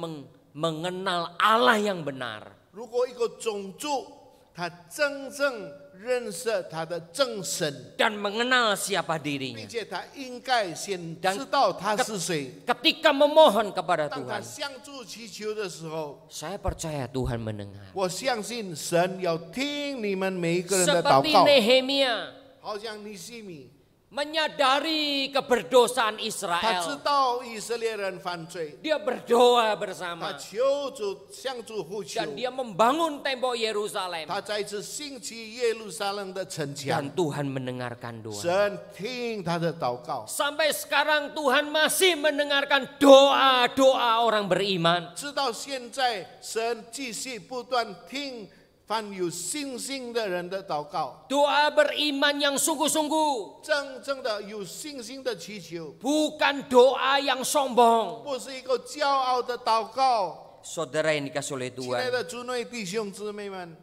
mengenal Allah yang benar, 如果一个种族他真正认识他的真神， dan mengenal siapa 并 dirinya. 且他应该先知道他是谁。 Ketika memohon kepada 当他 Tuhan, 相助祈求的时候， saya percaya Tuhan mendengar. 我相信神要听你们每一个人的祷 Seperti 告， Nehemia 好像尼西米， menyadari keberdosaan 他知 Israel. 道以色列人犯罪， Dia berdoa 他 bersama 求主相助呼求， dan dia membangun tembok Yerusalem. 他再次兴起耶路撒冷的城墙 Dan，Tuhan mendengarkan doa. 神听他的祷告。 Sampai sekarang Tuhan masih mendengarkan doa-doa orang beriman. 直到现在，神继续不断听凡有信心的人的祷告， Doa beriman yang sungguh-sungguh. 真正的有信心的祈求， Bukan doa yang sombong. 不是一个骄傲的祷告。 Saudara yang dikasih oleh 亲爱 Tuhan, 的主内弟兄姊妹们，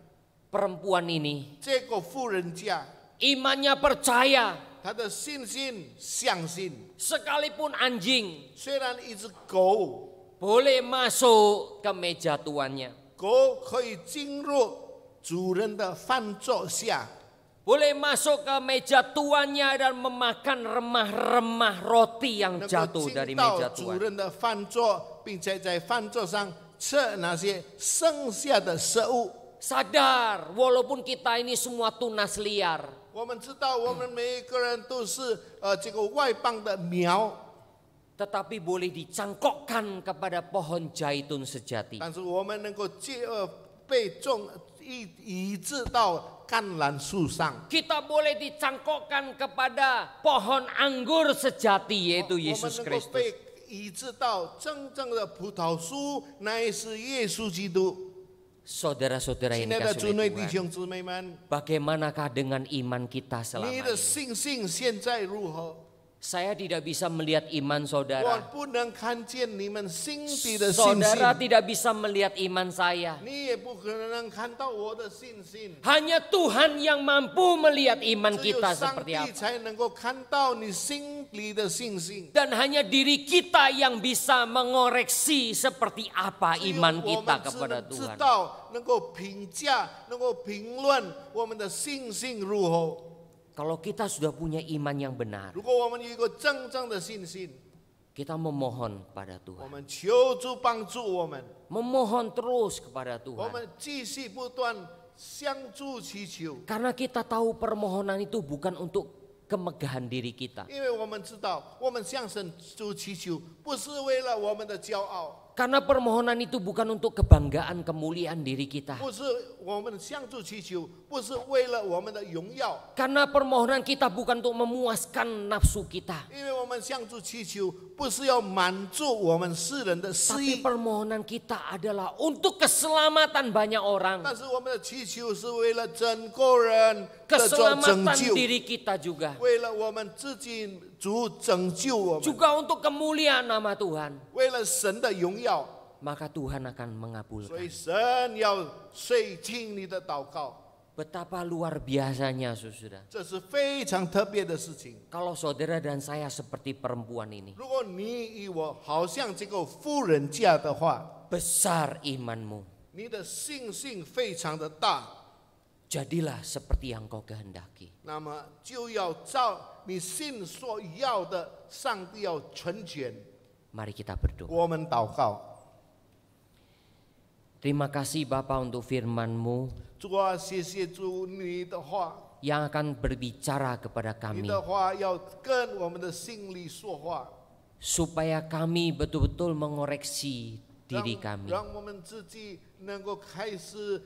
perempuan ini 这个妇人家， imannya percaya. 她的信心相信， Sekalipun anjing 虽然一只狗， boleh masuk ke meja tuannya, 狗可以进入主人的饭桌下， boleh masuk ke meja tuannya dan memakan remah-remah roti yang 能够 jatuh 进 dari 到 meja 主 tuan. 人的饭桌，并且在饭桌上吃那些剩下的食物。 Sadar, walaupun kita ini semua tunas liar, 我们知道，我们每一个人都是这个外邦的苗， tetapi boleh dicangkokkan kepada pohon zaitun sejati. 但是我们能够被移植到橄榄树上。 Kita boleh dicangkokkan kepada pohon anggur sejati, yaitu 我们 Yesus 能够 Kristus. 被移植到真正的葡萄树，那也是耶稣基督。 Saudara-saudara 亲 yang 爱的 dikasih 主 oleh 内弟 Tuhan, 兄姊妹们， bagaimanakah dengan iman kita 你 selama 的 ini? 信心现在如何？ Saya tidak bisa melihat iman 我 saudara. 不能看见你们心底的信心， Saudara tidak bisa melihat iman saya. 你也不可能看到我的信心。 Hanya Tuhan yang mampu melihat iman 只有 kita 上 seperti 帝 apa. 才能够看到你心里的信心。 Dan hanya diri kita yang bisa mengoreksi seperti apa 只有 iman 我 kita 们只 kepada 能知 Tuhan. 道，能够评价，能够评论我们的信心如何。 Kalau kita sudah punya iman yang benar, 如果我们有一个真正的信心， kita memohon kepada 我 Tuhan. 们求主帮助我们， Memohon terus kepada 我 Tuhan. 们继续不断相助祈求， Karena kita tahu permohonan itu bukan untuk kemegahan diri kita. 因为我们知道，我们向神主祈求，不是为了我们的骄傲， Karena permohonan itu bukan untuk kebanggaan kemuliaan diri kita. 不是我们向主祈求，不是为了我们的荣耀， Karena permohonan kita bukan untuk memuaskan nafsu kita. 因为我们向主祈求，不是要满足我们世人的私 Tapi 意， permohonan kita adalah untuk keselamatan banyak orang. 但是我们的祈求是为了整个人的拯 Keselamatan 救， diri kita juga. 为了我们自己主拯救我们， Juga untuk kemuliaan nama Tuhan. 为了神的荣耀。 Maka Tuhan akan 所 mengabulkan. 以神要垂听你的祷告， Betapa luar biasanya saudara. 这是非常特别的事情。 Kalau saudara dan saya seperti perempuan ini. 如果你与我好像这个妇人家的话， Besar imanmu. 你的信心非常的大， Jadilah seperti yang kau kehendaki. 那么就要照你心所要的，上帝要成全。 Mari kita berdoa. 我们祷告， Terima kasih Bapa untuk firman-Mu 主啊，谢谢主你的话， yang akan berbicara kepada 你 kami. 的话要跟我们的心里说话， Supaya kami betul-betul mengoreksi 让 diri kami. 让我们自己能够开始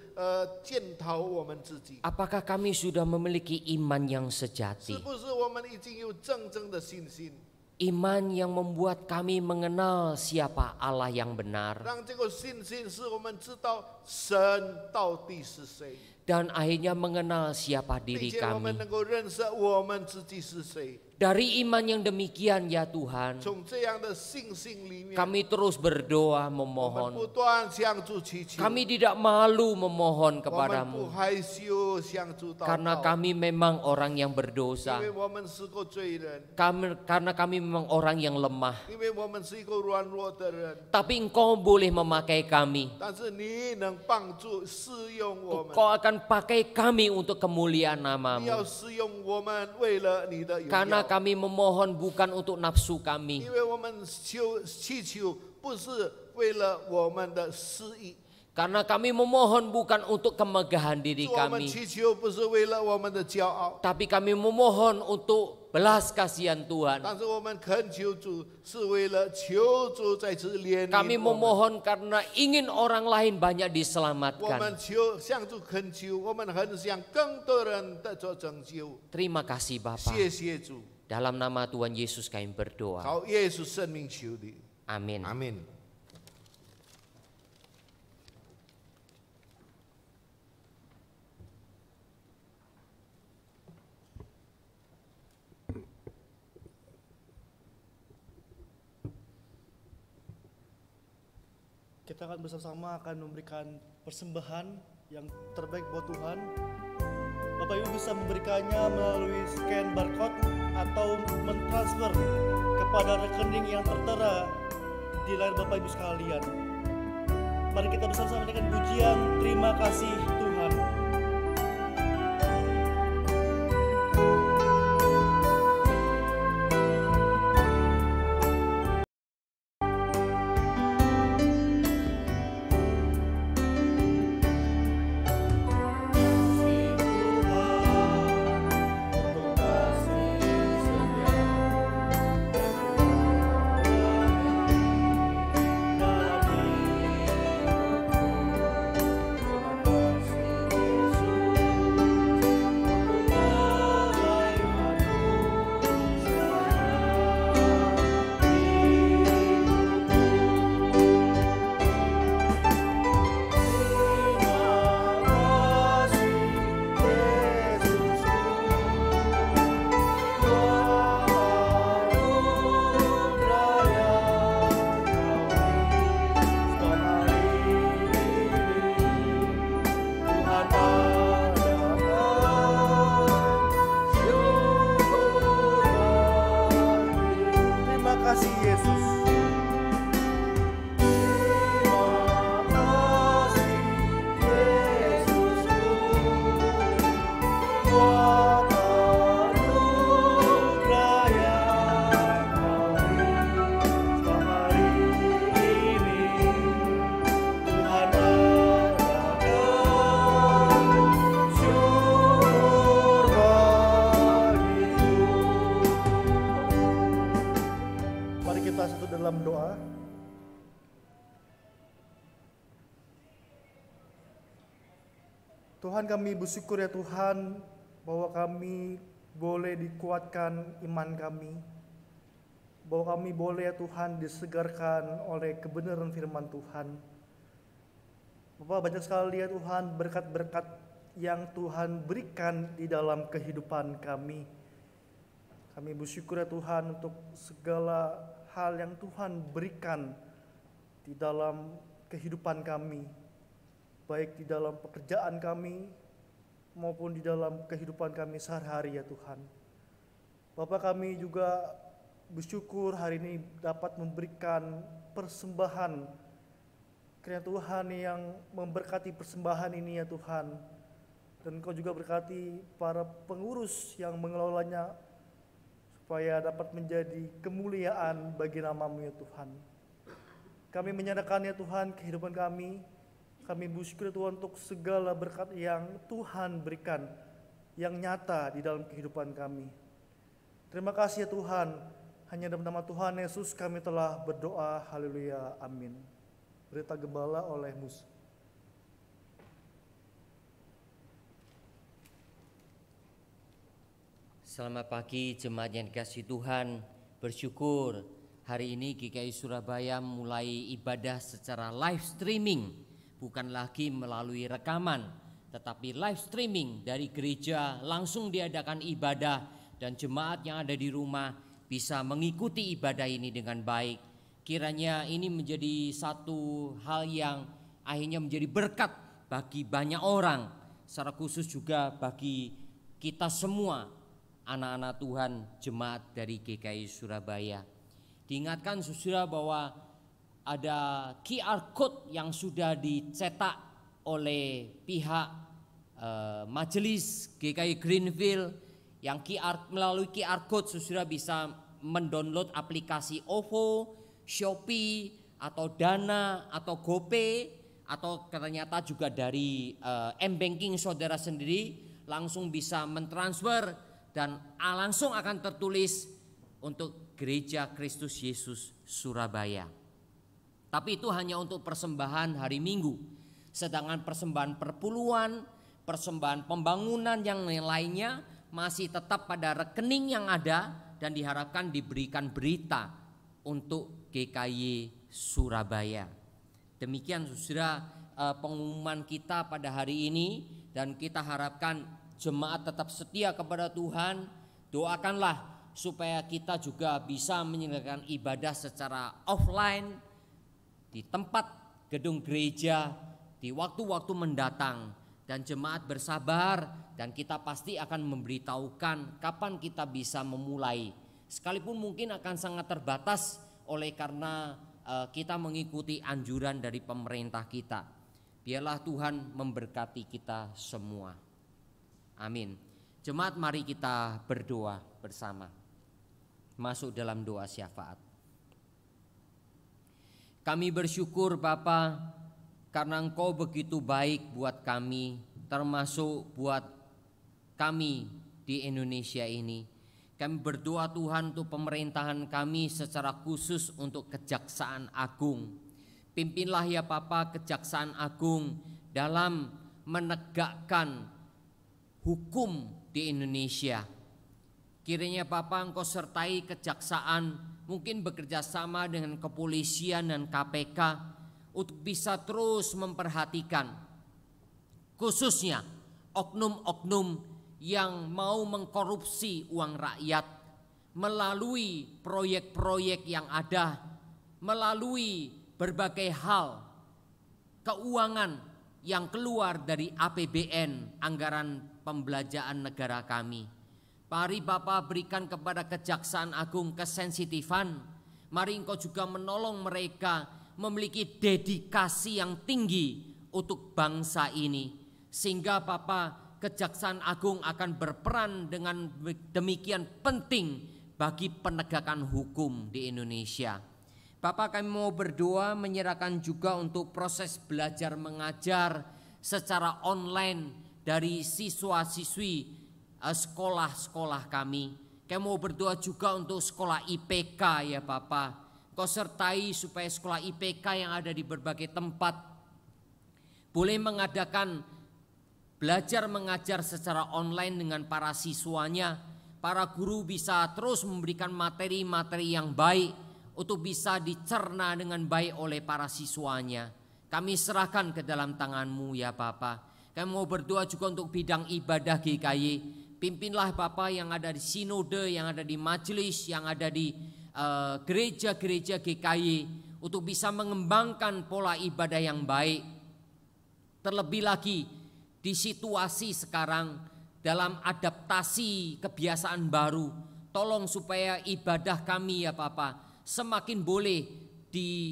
检讨我们自己。 Apakah kami sudah memiliki iman yang 是 sejati? 不是我们已经有真正的信心， Iman yang membuat kami mengenal siapa Allah yang benar. 让这个信心使我们知道神到底是谁， Dan akhirnya mengenal siapa 并 diri 且我们 kami. 能够认识我们自己是谁。Dari iman yang demikian ya Tuhan, 从这样的信心里面， kami terus berdoa 我们不 memohon. 断向主祈求， Kami tidak malu memohon 我们不 kepadamu. 害羞向主祷 Karena 告， kami memang orang yang 因 berdosa. 为我们是个罪人， Karena kami memang orang yang lemah. 因为我们是一个软弱的人。 Tapi Engkau boleh memakai kami. 但是你能帮助使用我们， Engkau akan pakai kami untuk kemuliaan 你要 namamu. 使用我们，为了你的荣 Karena 耀。 kami memohon bukan untuk nafsu kami. 因为我们祈求不是为了我们的私意， Karena kami memohon bukan untuk kemegahan diri 我们 kami. 祈求不是为了我们的骄傲， Tapi kami memohon untuk belas kasihan Tuhan. 但是我们恳求主是为了求主在此怜悯 Kami 我们。 memohon karena ingin orang lain banyak 我 diselamatkan. 们向主恳求，我们很想更多人得着拯救。 Terima kasih Bapa. 谢谢主， Dalam nama Tuhan Yesus kami berdoa. 靠耶稣生命求你， Amin. 阿门。 Kita akan bersama-sama akan memberikan persembahan yang terbaik buat Tuhan. Bapak Ibu bisa memberikannya melalui scan barcode atau mentransfer kepada rekening yang tertera di layar Bapak Ibu sekalian. Mari kita bersama-sama dengan pujian terima kasih Tuhan. Dalam doa, Tuhan kami bersyukur ya Tuhan bahwa kami boleh dikuatkan iman kami, bahwa kami boleh ya Tuhan disegarkan oleh kebenaran firman Tuhan. Bapak, banyak sekali ya Tuhan berkat-berkat yang Tuhan berikan di dalam kehidupan kami. Kami bersyukur ya Tuhan untuk segala hal yang Tuhan berikan di dalam kehidupan kami, baik di dalam pekerjaan kami maupun di dalam kehidupan kami sehari-hari ya Tuhan. Bapak, kami juga bersyukur hari ini dapat memberikan persembahan. Kiranya Tuhan yang memberkati persembahan ini ya Tuhan, dan Kau juga berkati para pengurus yang mengelolanya supaya dapat menjadi kemuliaan bagi nama-Mu ya Tuhan. Kami menyerahkan ya Tuhan kehidupan kami. Kami bersyukur Tuhan untuk segala berkat yang Tuhan berikan, yang nyata di dalam kehidupan kami. Terima kasih ya Tuhan. Hanya dalam nama Tuhan Yesus kami telah berdoa. Haleluya. Amin. Berita Gembala oleh Mus. Selamat pagi jemaat yang dikasihi Tuhan. Bersyukur hari ini GKI Surabaya mulai ibadah secara live streaming, bukan lagi melalui rekaman, tetapi live streaming dari gereja langsung diadakan ibadah dan jemaat yang ada di rumah bisa mengikuti ibadah ini dengan baik. Kiranya ini menjadi satu hal yang akhirnya menjadi berkat bagi banyak orang, secara khusus juga bagi kita semua anak-anak Tuhan jemaat dari GKI Surabaya. Diingatkan saudara bahwa ada QR code yang sudah dicetak oleh pihak Majelis GKI Greenfield, yang melalui QR code saudara bisa mendownload aplikasi OVO, Shopee, atau Dana, atau GoPay, atau ternyata juga dari M-Banking saudara sendiri langsung bisa mentransfer dan langsung akan tertulis untuk Gereja Kristus Yesus Surabaya. Tapi itu hanya untuk persembahan hari Minggu. Sedangkan persembahan perpuluhan, persembahan pembangunan yang lainnya masih tetap pada rekening yang ada dan diharapkan diberikan berita untuk GKI Surabaya. Demikian saudara pengumuman kita pada hari ini, dan kita harapkan jemaat tetap setia kepada Tuhan. Doakanlah supaya kita juga bisa menyelenggarakan ibadah secara offline di tempat gedung gereja di waktu-waktu mendatang, dan jemaat bersabar, dan kita pasti akan memberitahukan kapan kita bisa memulai, sekalipun mungkin akan sangat terbatas oleh karena kita mengikuti anjuran dari pemerintah kita. Biarlah Tuhan memberkati kita semua. Amin. Jemaat, mari kita berdoa bersama. Masuk dalam doa syafaat. Kami bersyukur Bapa, karena Engkau begitu baik buat kami, termasuk buat kami di Indonesia ini. Kami berdoa Tuhan untuk pemerintahan kami, secara khusus untuk Kejaksaan Agung. Pimpinlah ya Bapa Kejaksaan Agung dalam menegakkan hukum di Indonesia. Kiranya Bapa Engkau sertai kejaksaan, mungkin bekerja sama dengan kepolisian dan KPK untuk bisa terus memperhatikan khususnya oknum-oknum yang mau mengkorupsi uang rakyat melalui proyek-proyek yang ada, melalui berbagai hal keuangan yang keluar dari APBN, anggaran pembelanjaan negara kami. Mari Bapa berikan kepada Kejaksaan Agung kesensitifan. Mari Engkau juga menolong mereka memiliki dedikasi yang tinggi untuk bangsa ini, sehingga Bapa Kejaksaan Agung akan berperan dengan demikian penting bagi penegakan hukum di Indonesia. Bapak, kami mau berdoa menyerahkan juga untuk proses belajar mengajar secara online dari siswa-siswi sekolah-sekolah kami. Kami mau berdoa juga untuk sekolah IPK ya Bapak. Kau sertai supaya sekolah IPK yang ada di berbagai tempat boleh mengadakan belajar mengajar secara online dengan para siswanya. Para guru bisa terus memberikan materi-materi yang baik untuk bisa dicerna dengan baik oleh para siswanya. Kami serahkan ke dalam tangan-Mu ya Bapak. Kami mau berdoa juga untuk bidang ibadah GKI. Pimpinlah Bapak yang ada di sinode, yang ada di majelis, yang ada di gereja-gereja GKI untuk bisa mengembangkan pola ibadah yang baik. Terlebih lagi di situasi sekarang dalam adaptasi kebiasaan baru, tolong supaya ibadah kami ya Bapak semakin boleh diatur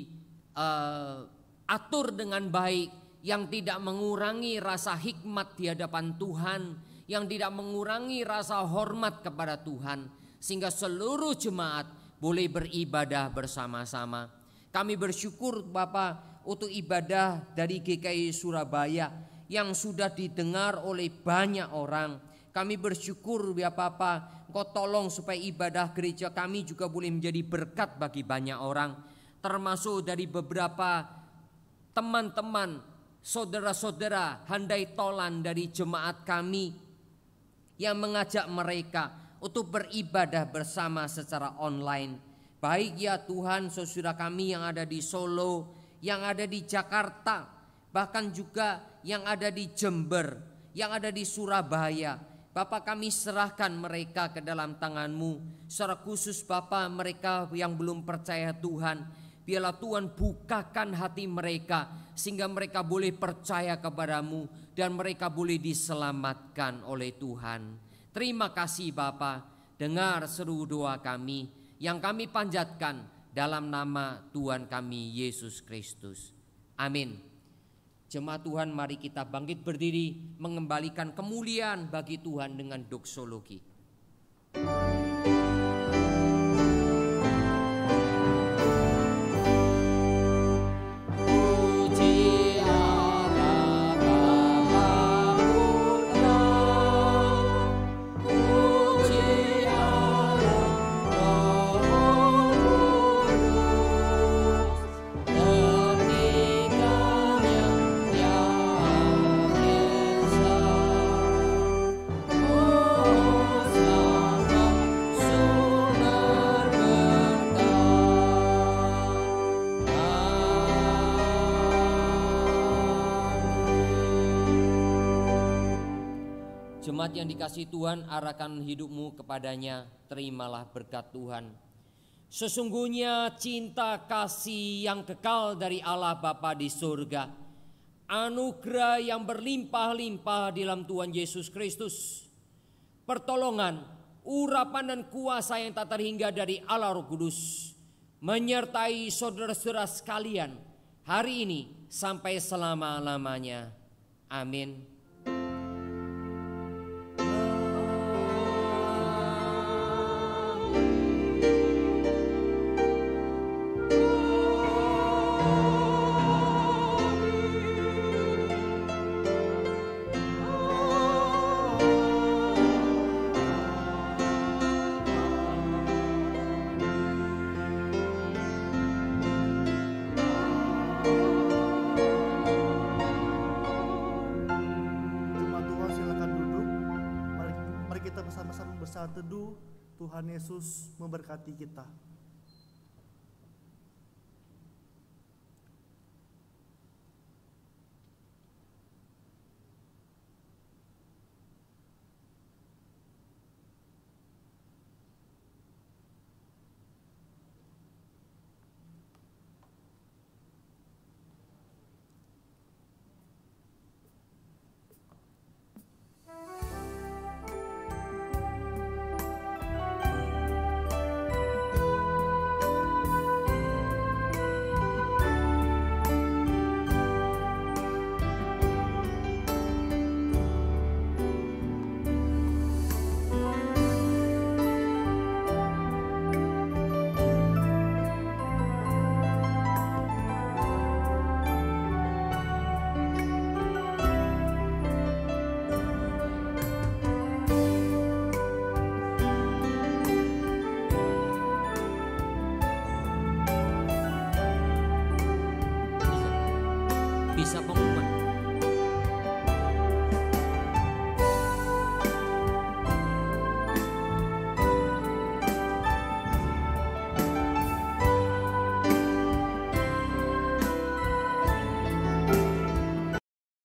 dengan baik, yang tidak mengurangi rasa hikmat di hadapan Tuhan, yang tidak mengurangi rasa hormat kepada Tuhan, sehingga seluruh jemaat boleh beribadah bersama-sama. Kami bersyukur Bapak untuk ibadah dari GKI Surabaya yang sudah didengar oleh banyak orang. Kami bersyukur ya Bapak, Engkau tolong supaya ibadah gereja kami juga boleh menjadi berkat bagi banyak orang, termasuk dari beberapa teman-teman, saudara-saudara handai tolan dari jemaat kami yang mengajak mereka untuk beribadah bersama secara online. Baik ya Tuhan, saudara kami yang ada di Solo, yang ada di Jakarta, bahkan juga yang ada di Jember, yang ada di Surabaya. Bapa, kami serahkan mereka ke dalam tangan-Mu. Secara khusus Bapa, mereka yang belum percaya Tuhan, biarlah Tuhan bukakan hati mereka sehingga mereka boleh percaya kepada-Mu dan mereka boleh diselamatkan oleh Tuhan. Terima kasih Bapa, dengar seru doa kami yang kami panjatkan dalam nama Tuhan kami Yesus Kristus. Amin. Jemaat Tuhan, mari kita bangkit berdiri mengembalikan kemuliaan bagi Tuhan dengan doksologi. Jemaat yang dikasihi Tuhan, arahkan hidupmu kepadanya, terimalah berkat Tuhan. Sesungguhnya cinta kasih yang kekal dari Allah Bapa di surga, anugerah yang berlimpah-limpah di dalam Tuhan Yesus Kristus, pertolongan, urapan dan kuasa yang tak terhingga dari Allah Roh Kudus, menyertai saudara-saudara sekalian hari ini sampai selama-lamanya. Amin. Bersama-sama bersaat teduh. Tuhan Yesus memberkati kita.